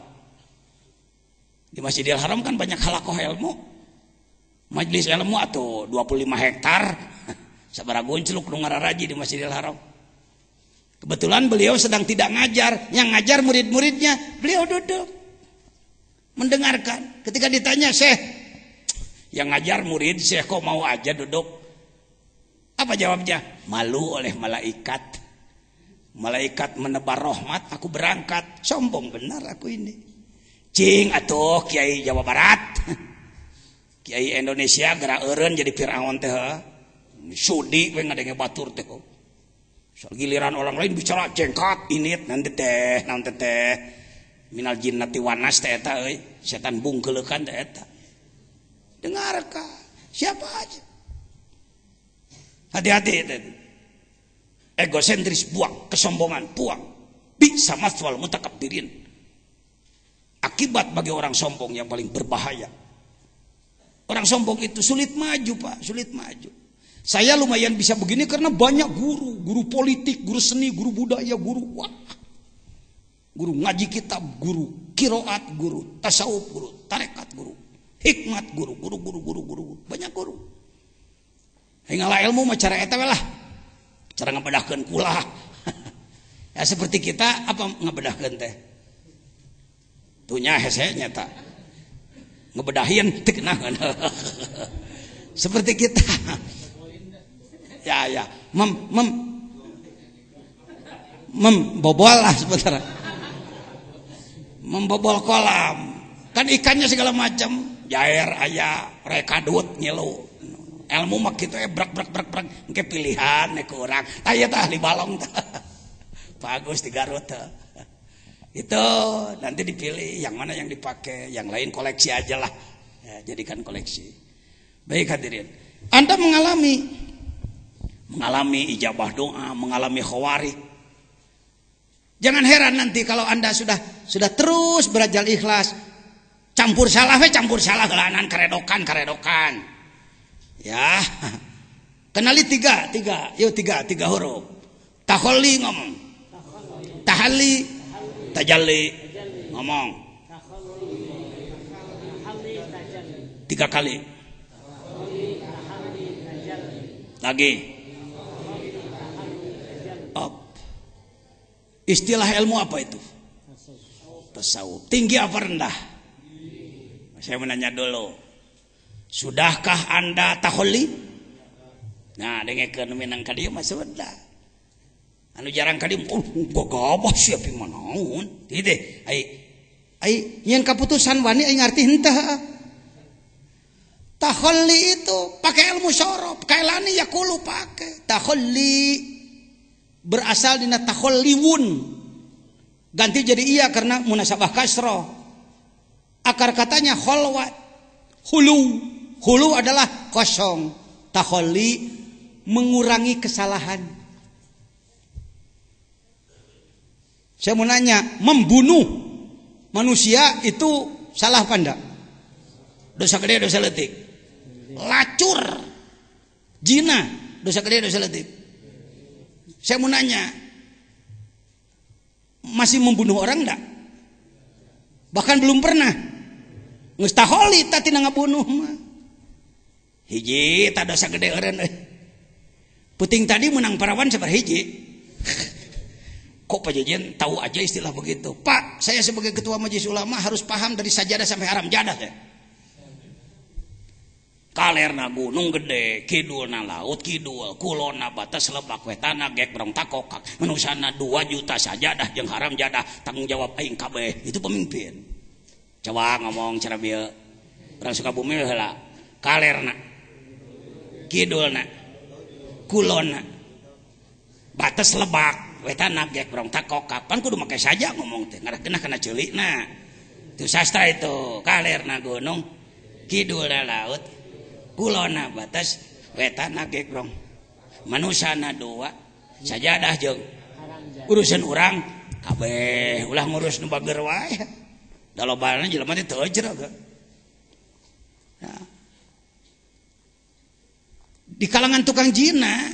Di Masjidil Haram kan banyak halakoh ilmu, majelis ilmu atau 25 hektar, sabaraha goncluk nu ngararaji di Masjidil Haram. Kebetulan beliau sedang tidak ngajar, yang ngajar murid-muridnya, beliau duduk mendengarkan. Ketika ditanya, Syekh, yang ngajar murid, Syekh kok mau aja duduk? Apa jawabnya? Malu oleh malaikat. Malaikat menebar rahmat, aku berangkat. Sombong benar aku ini. Cing atuh Kiai Jawa Barat, Kiai Indonesia gerak eureun jadi Firaun teh. Sudi we ngadenge batur teh. Soal giliran orang lain bicara jengkat init nanti teh minal jinnati wanas teh eta euy, setan bungkeulekan teh eta. Dengarkan siapa aja. Hati-hati itu. Egosentris buang, kesombongan buang. Bisa maswal mutakabbirin. Akibat bagi orang sombong yang paling berbahaya. Orang sombong itu sulit maju, Pak, sulit maju. Saya lumayan bisa begini karena banyak guru politik, guru seni, guru budaya, guru ngaji kitab, guru kiroat, guru tasawuf, guru tarekat, guru hikmat, guru, banyak guru. Hinggalah ilmu mah cara eta lah. Cara ngabedahkeun kula. Ya seperti kita apa ngabedahkeun teh? Tunya hese nya ta. Ngebedahin teu kenahan. Seperti kita. Ya. Membobol lah sebentar. Membobol kolam. Kan ikannya segala macam. Jair aya, rekadut ngilu. Ilmu mah kitu brak engke pilihan nek urang. Aya tah ahli balong tah. Bagus di Garut tah. Itu nanti dipilih yang mana yang dipakai, yang lain koleksi aja lah. Ya, jadikan koleksi. Baik hadirin. Anda mengalami mengalami ijabah doa, mengalami khawarik. Jangan heran nanti kalau Anda sudah terus berajal ikhlas, campur salah gelanan karedokan. Ya. Kenali tiga huruf. Taholli ngomong. Tahalli, tajalli ngomong. 3 kali. Lagi. Up. Istilah ilmu apa itu? Tasawuf. Tinggi apa rendah? Saya menanya dulu. Sudahkah Anda taholli? Nah, dengekeun minang ka dieu mah sudah. Anu jarang ka dieu, gagabah sia pi manaon. Kitu ai nyen kaputusan wani ai ngarti henteu. Taholli itu pakai ilmu syarab, kailani yaqulu pakai. Taholli berasal dina takholliwun. Ganti jadi iya karena munasabah kasrah. Akar katanya kholwat. Hulu adalah kosong. Takholli mengurangi kesalahan. Saya mau nanya, membunuh manusia itu salah apa enggak? Dosa gede, dosa letik. Lacur, zina, dosa gede, dosa letik. Saya mau nanya, masih membunuh orang enggak? Bahkan belum pernah. Geus taholli tah tina ngabunuh mah. Hiji tah dosa gede eureun euy. Puting tadi menang parawan sabar hiji. Kok Pak Jejen tahu aja istilah begitu? Pak, saya sebagai ketua majelis ulama harus paham dari sajadah sampai haram jadah ya. Kalerna gunung gede, kidulna laut kidul, kulona batas lebak wetana gek brong takokak, manusana 2 juta sajadah jeung haram jadah, tanggung jawab aing kabeh. Itu pemimpin. Coba ngomong cara bieu. Orang Sukabumi heula. Kalerna, kidulna, kulona, batas lebak wetana gek brong takokak. Pan kudu make saja ngomong teh, ngaranna kana ceulikna. Itu sastra itu. Kalerna gunung, kidulna laut, kulona batas wetana gegrong manusana 2 sajadah jeung urusan urang kabeh ulah ngurus nu bager wae dalobana jelema teh teu ejreg. Di kalangan tukang jina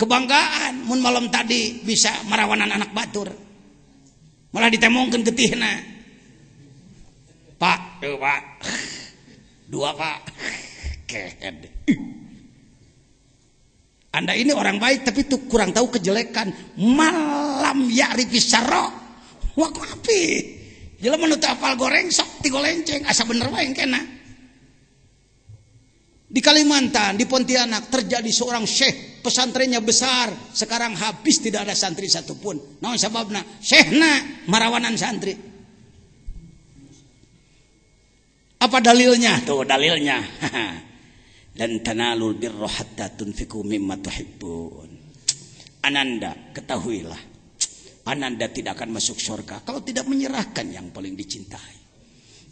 kebanggaan mun malam tadi bisa marawanan anak batur malah ditemongkeun getihna. Pak, Pak 2 Pak. Anda ini orang baik tapi tuh kurang tahu kejelekan. Malam ya'rifis syarra wa qafi. Jelema nu teu apal goreng sok tigolenceng asa bener wae kena. Di Kalimantan, di Pontianak terjadi seorang syekh, pesantrennya besar, sekarang habis tidak ada santri satupun. Naon sababna? Syekhna marawanan santri. Apa dalilnya? Tuh dalilnya. Dan tanalul birra hatta tunfiqu mimma tuhibbun. Ananda, ketahuilah, Ananda tidak akan masuk surga kalau tidak menyerahkan yang paling dicintai.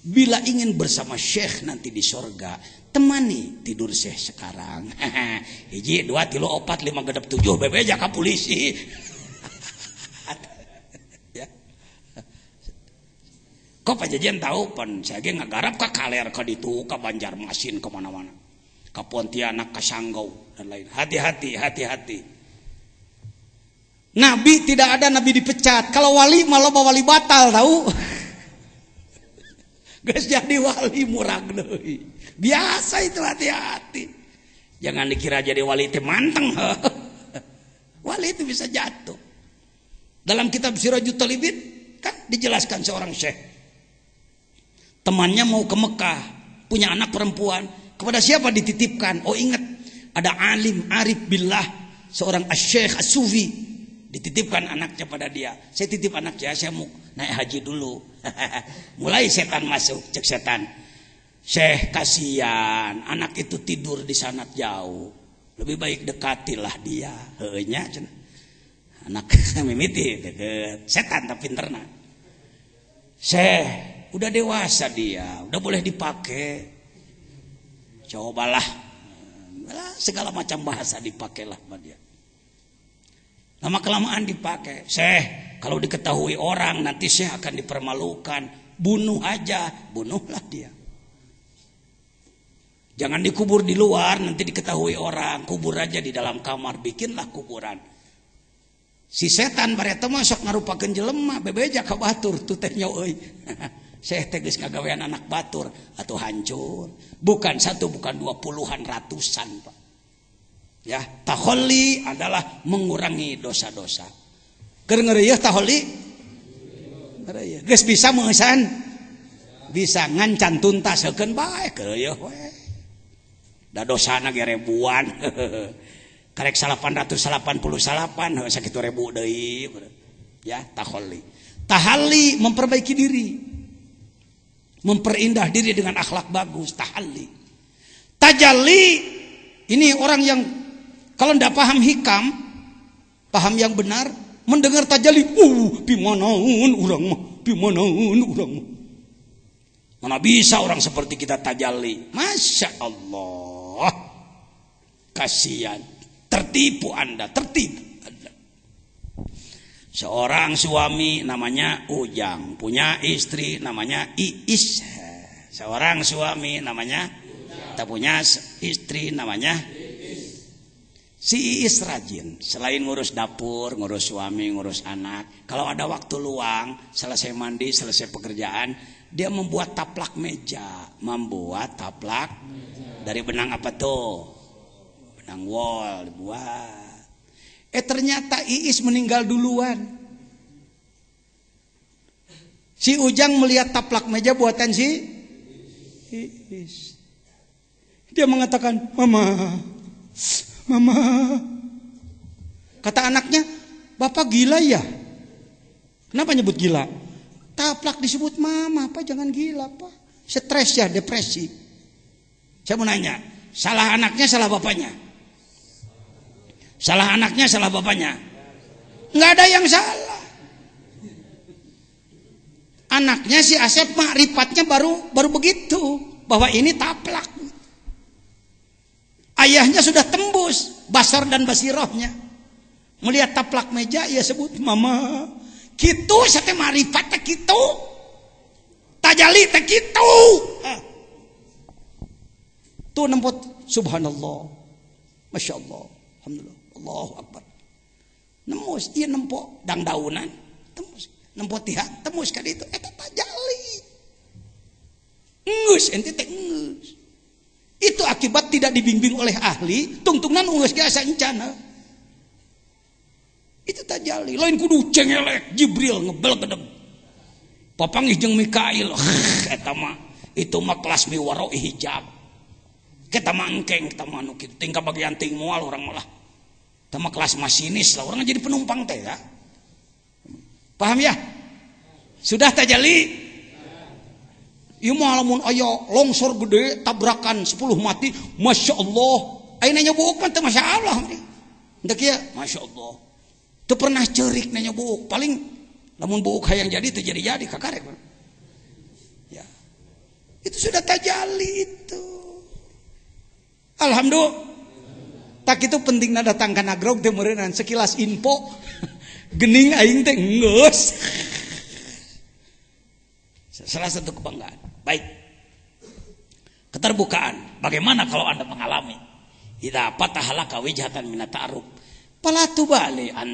Bila ingin bersama syekh nanti di surga, temani tidur syekh sekarang. 1, 2, 3, 4, 5, 6, 7 bebe jaka polisi. Ya. Kok Pak Jajan tahu pan saya ge ngagarap ka Kaler ka ditu ka Banjarmasin ka mana-mana. Ka Pontianak, ka Sanggau dan lain. Hati-hati. Nabi tidak ada nabi dipecat. Kalau wali malah wali batal tahu. Geus jadi wali murag deui. Biasa itu, hati-hati. Jangan dikira jadi wali teh manteng. Wali itu bisa jatuh. Dalam kitab Sirajut Talibin kan dijelaskan seorang syekh. Temannya mau ke Mekah, punya anak perempuan. Kepada siapa dititipkan? Oh ingat, ada alim arif billah, seorang asy-syekh as-sufi, dititipkan anaknya pada dia. Saya titip anak saya mau naik haji dulu. Mulai setan masuk, cek setan. Syekh kasihan, anak itu tidur di sana jauh. Lebih baik dekatilah dia. Heunya cenah. Anak mimiti deket. Setan tapi pinterna. Syekh, udah dewasa dia, udah boleh dipakai. Cobalah segala macam bahasa dipakailah sama dia. Lama kelamaan dipakai. Syekh, kalau diketahui orang nanti Syekh akan dipermalukan. Bunuh aja, bunuhlah dia. Jangan dikubur di luar, nanti diketahui orang. Kubur aja di dalam kamar, bikinlah kuburan. Si setan bareta mah sok ngarupakeun jelema, bebeja ka batur tu teh nya euy. Syekh teh geus ngagawean anak batur atuh hancur. Bukan satu, bukan 20 puluhan, ratusan, Pak. Ya, taholli adalah mengurangi dosa-dosa. Keur ngeureuyeuh taholli? Ngeureuyeuh. Geus bisa meusan? Bisa ngancan tuntaskeun bae keureueuh we. Da dosana ge ribuan. Karek 888 sakitu ribu deui. Ya, taholli. Tahalli memperbaiki diri. Memperindah diri dengan akhlak bagus, tahalli. Tajalli ini orang yang kalau tidak paham hikam, paham yang benar, mendengar tajalli, bimanaun urang mah, bimanaun urang mah. Mana bisa orang seperti kita tajalli? Masya Allah, kasihan, tertipu Anda, tertipu Anda. Seorang suami namanya Ujang, punya istri namanya Iis. Seorang suami namanya, tak punya istri namanya si Iis rajin, selain ngurus dapur, ngurus suami, ngurus anak. Kalau ada waktu luang, selesai mandi, selesai pekerjaan, dia membuat taplak meja. Membuat taplak dari benang apa tuh? Benang wol dibuat. Ternyata Iis meninggal duluan. Si Ujang melihat taplak meja buatan si Iis. Dia mengatakan, Mama. Kata anaknya, Bapak gila ya? Kenapa nyebut gila? Taplak disebut mama, Pak jangan gila Pak. Stres ya, depresi. Saya mau nanya, salah anaknya, salah bapaknya? Salah anaknya, salah bapaknya? Nggak ada yang salah. Anaknya si Asep makrifatnya baru begitu, bahwa ini taplak. Ayahnya sudah tembus basar dan basirohnya. Melihat taplak meja, ia sebut mama. Kitu sate marifat teh kitu. Tajalli teh kitu. Tuh nempot subhanallah. Masya Allah. Alhamdulillah. Allahu Akbar. Nemus, iya nempok dang daunan. Tembus. Nempot tiha, tembus ka ditu. Eta tajalli. Ngeus ente teh ngeus. Itu akibat tidak dibimbing oleh ahli, tungtungan unggeus ge asa encana. Itu tajalli, lain kudu cengelek Jibril ngebel gedeg. Papanggih jeung Mikail, eta mah itu mah kelas miwaro hijab. Kita mah engkeng, kita mah nu kitu, tingkah bagian ting moal urang malah. Eta mah kelas masinis lah, urang jadi penumpang teh ya. Paham ya? Sudah tajalli? Ieu mah lamun aya longsor gede tabrakan 10 mati, Masya Allah. Ayeuna nyobook mah teu Masya Allah. Enteu kieu, Masya Allah. Teu pernah ceurik na nyobook, paling lamun book hayang jadi teu jadi kakarek. Ya. Itu sudah tajalli itu. Alhamdulillah. Tak itu pentingna datang ka nagrog teh meureunnan sekilas info. Gening aing teh geus. Salah satu kebanggaan. Baik. Keterbukaan. Bagaimana kalau Anda mengalami? Idza fatahalaka wijhatan min ta'aruf. Fala tubali an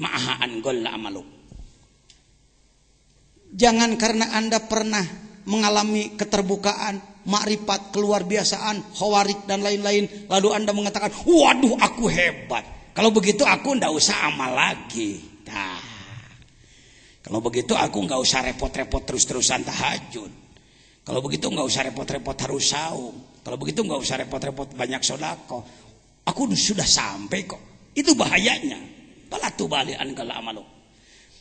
ma'aha an golla amaluk. Jangan karena Anda pernah mengalami keterbukaan, makrifat, keluar biasaan, khawarik dan lain-lain, lalu Anda mengatakan, "Waduh, aku hebat." Kalau begitu aku ndak usah amal lagi. Nah. Kalau begitu aku nggak usah repot-repot terus-terusan tahajud. Kalau begitu nggak usah repot-repot harus saum. Kalau begitu nggak usah repot-repot banyak sodako. Aku sudah sampai kok. Itu bahayanya. Fala tubali an gala amalu.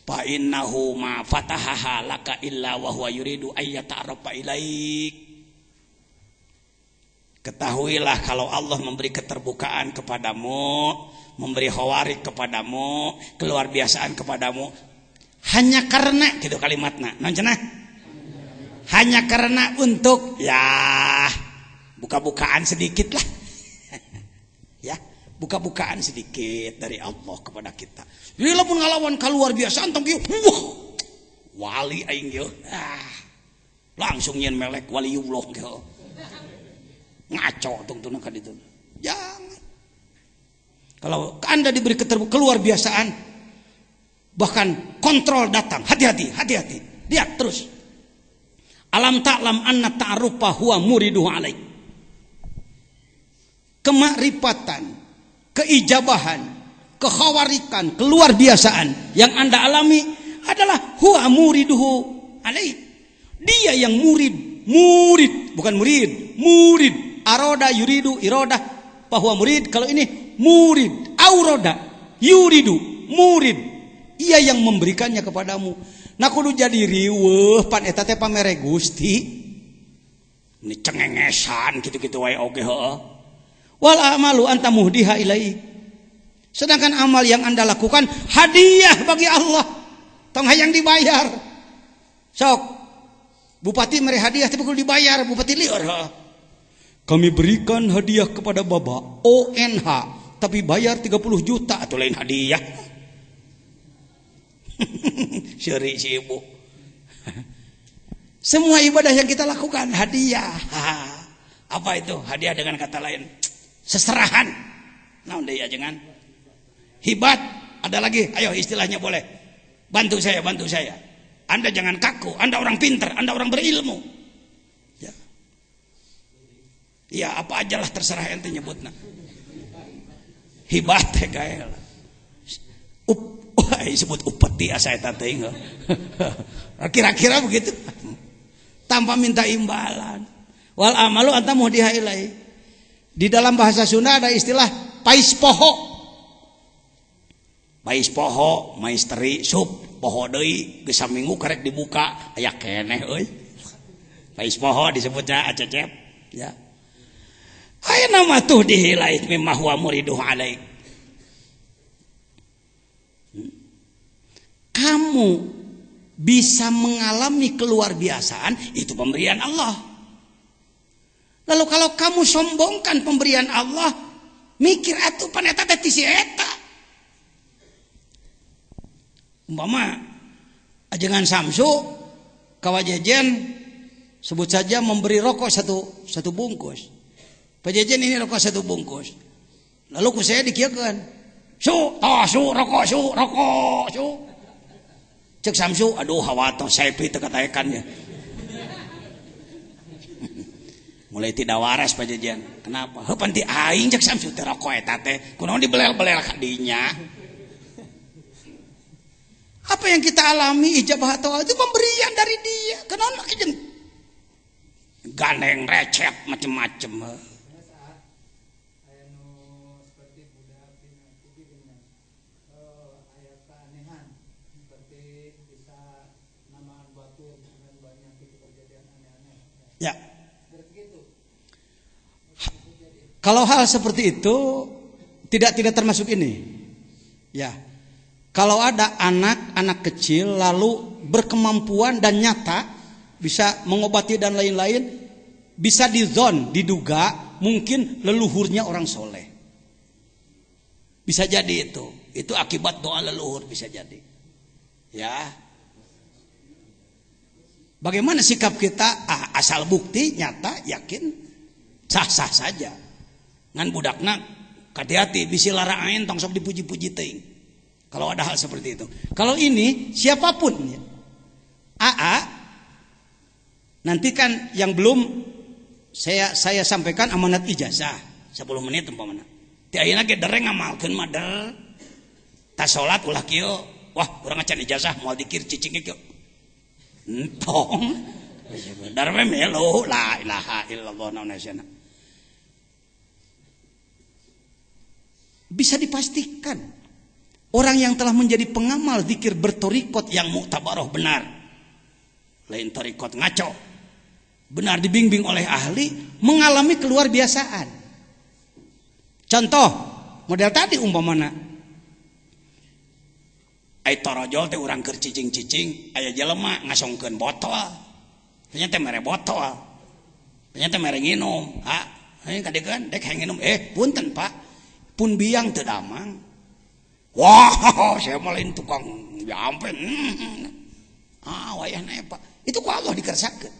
Fa innahu ma fatahaha laka illa wa huwa yuridu ayyata'arrafa ilaik. Ketahuilah kalau Allah memberi keterbukaan kepadamu, memberi khawarik kepadamu, keluar biasaan kepadamu, hanya karena gitu kalimatnya, non cenah? Hanya karena untuk ya buka-bukaan sedikit lah, ya buka-bukaan sedikit dari Allah kepada kita. Bila pun ngalawan keluar biasa antong kieu, wah, wali aing kieu. Langsung nyen melek waliullah kieu. Ngaco tungtuna ka ditu. Jangan. Kalau Anda diberi keluar biasaan, bahkan kontrol datang, hati-hati. Lihat terus. Alam ta'lam anna ta'arufa huwa muriduhu alaik. Kemakrifatan, keijabahan, kekhawarikan, keluar biasaan yang Anda alami adalah huwa muriduhu alaik. Dia yang murid, bukan murid. Aroda yuridu irodah bahwa murid. Kalau ini murid, auroda yuridu murid. Ia yang memberikannya kepadamu. Nah kudu jadi riweuh pan eta teh pamere Gusti. Ini cengengesan gitu-gitu wae oge heuh. Wal amalu anta muhdiha ilai. Sedangkan amal yang Anda lakukan hadiah bagi Allah. Tong hayang dibayar. Sok. Bupati mere hadiah tapi kudu dibayar, bupati lieur heuh. Kami berikan hadiah kepada Bapak ONH tapi bayar 30 juta atau lain hadiah. Syari si ibu. Semua ibadah yang kita lakukan hadiah. Apa itu? Hadiah dengan kata lain seserahan. Naon deui ajengan? Hibat. Ada lagi? Ayo istilahnya boleh. Bantu saya. Anda jangan kaku. Anda orang pintar, Anda orang berilmu. Ya. Ya apa aja lah terserah ente nyebutna. Hibat teh gael. Disebut upeti asa eta teh. Kira-kira begitu. Tanpa minta imbalan. Wal amalu anta muhdiha ilai. Di dalam bahasa Sunda ada istilah pais poho. Pais poho, maisteri sup poho deui geus saminggu karek dibuka aya keneh euy. Pais poho disebutnya acecep ya. Aya nama tuh dihilai mimma huwa muriduhu alaik. Kamu bisa mengalami keluar biasaan itu pemberian Allah. Lalu kalau kamu sombongkan pemberian Allah, mikir atuh pan eta teh ti si eta. Umpama ajengan Samsu kawajejen sebut saja memberi rokok satu bungkus. Pajejen ini rokok satu bungkus. Lalu ku saya dikieukeun. Su rokok. Cek Samsu, aduh hawato sepi teu kataekannya. Mulai tidak waras pajejen. Kenapa? Heuh panti aing cek Samsu teh rokok eta teh. Kunaon dibelel-belel ka dinya. Apa yang kita alami ijabah atau itu pemberian dari dia. Kenapa kijen gandeng recep macem-macem. Ya. Kalau hal seperti itu tidak termasuk ini. Ya. Kalau ada anak kecil lalu berkemampuan dan nyata bisa mengobati dan lain-lain, bisa diduga mungkin leluhurnya orang soleh. Bisa jadi itu akibat doa leluhur bisa jadi. Ya. Bagaimana sikap kita? Asal bukti nyata yakin sah-sah saja. Ngan budakna hati-hati bisi larang tong sok dipuji-puji teuing. Kalau ada hal seperti itu. Kalau ini siapapun ya. Nanti kan yang belum saya sampaikan amanat ijazah 10 menit umpamana. Ti ayeuna ge dereng ngamalkeun mah der. Tas salat ulah kieu. Wah, urang acan ijazah moal dikir cicing kieu. Entong. Dar we melo la ilaha illallah naunasana. Bisa dipastikan orang yang telah menjadi pengamal zikir bertorikot yang muktabaroh benar, lain torikot ngaco, benar dibimbing oleh ahli, mengalami keluar biasaan. Contoh model tadi umpamana, ai torojol teh urang keur cicing-cicing, aya jelema ngasongkeun botol, ternyata mere botol, ternyata mere nginum, ini kadegan dek hayang nginum, punten Pak. pun biang teu damang. Wah, saya malain tukang jampen. Wayahna Pak. Itu ku Allah dikersakeun.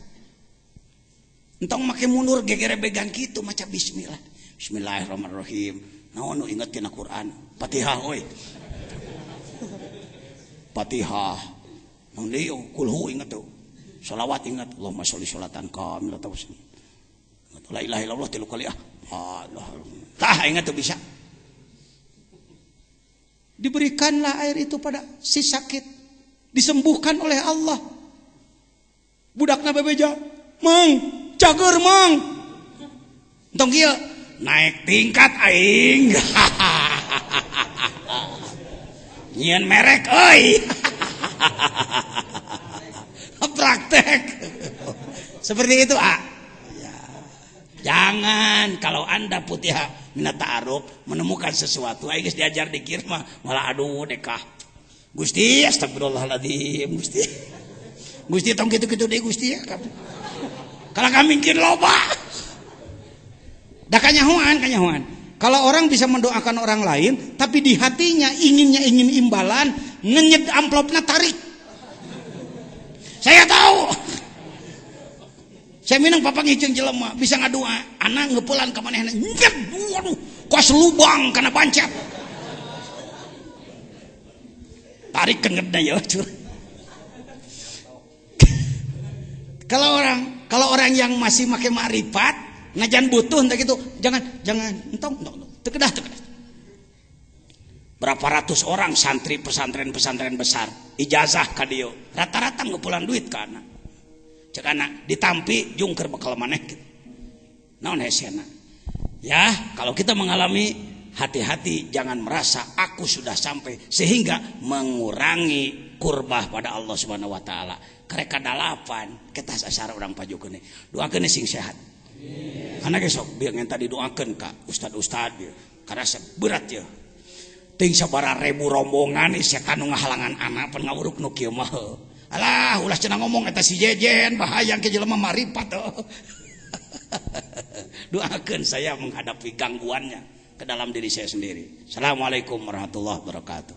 Entong make mundur gegerebegan kitu maca bismillah. Bismillahirrahmanirrahim. Naon nu inget tina Quran? Fatihah euy. Fatihah. Nang deui kulhu inget tuh. Shalawat ingat. Allahumma sholli sholatan kamilatan taslim. La ilaha illallah 3 kali Allah. Tah ingat tuh bisa. Diberikanlah air itu pada si sakit, disembuhkan oleh Allah. Budakna bebeja, Mang, cager Mang. Entong kieu naik tingkat aing. Nyieun merek euy. Praktek. Seperti itu, ya. Jangan kalau Anda putih minat ta'aruf menemukan sesuatu aing geus diajar dikir mah malah aduh dekah. Gusti astagfirullahaladzim Gusti. Gusti tong kitu-kitu deui Gusti ya. Kalau kami mungkin loba. Da kanyahoan. Kalau orang bisa mendoakan orang lain tapi di hatinya ingin imbalan, ngenyed amplopna tarik. Saya tahu. Saya minang papa ngiceng jelema bisa ngadua anak ngeupulan ka manehna. Nyet, waduh, kuas lubang kana bancet. Tarik kengedna ya, cur. Kalau orang yang masih make ma'rifat, ngajan butuh entah gitu, jangan entong teu kedah. Berapa ratus orang santri pesantren besar ijazah ka dieu rata-rata ngeupulan duit ka anak. Cek anak ditampi jungker bakal maneh gitu. Naon hesena? Ya, kalau kita mengalami hati-hati jangan merasa aku sudah sampai sehingga mengurangi kurbah pada Allah Subhanahu wa taala. Karek kadalapan kita sasara urang pajukeun. Doakeun sing sehat. Anak esok biar ngenta didoakeun ka ustad-ustad dia. Karena berat ya. Ting sabaraha ribu rombongan setan nu ngahalangan anak pan ngawuruk nu kieu mah. Alah ulah cenah ngomong eta si jejen bahaya ke jelema marifat. Doakeun saya menghadapi gangguannya ke dalam diri saya sendiri. Assalamualaikum warahmatullahi wabarakatuh.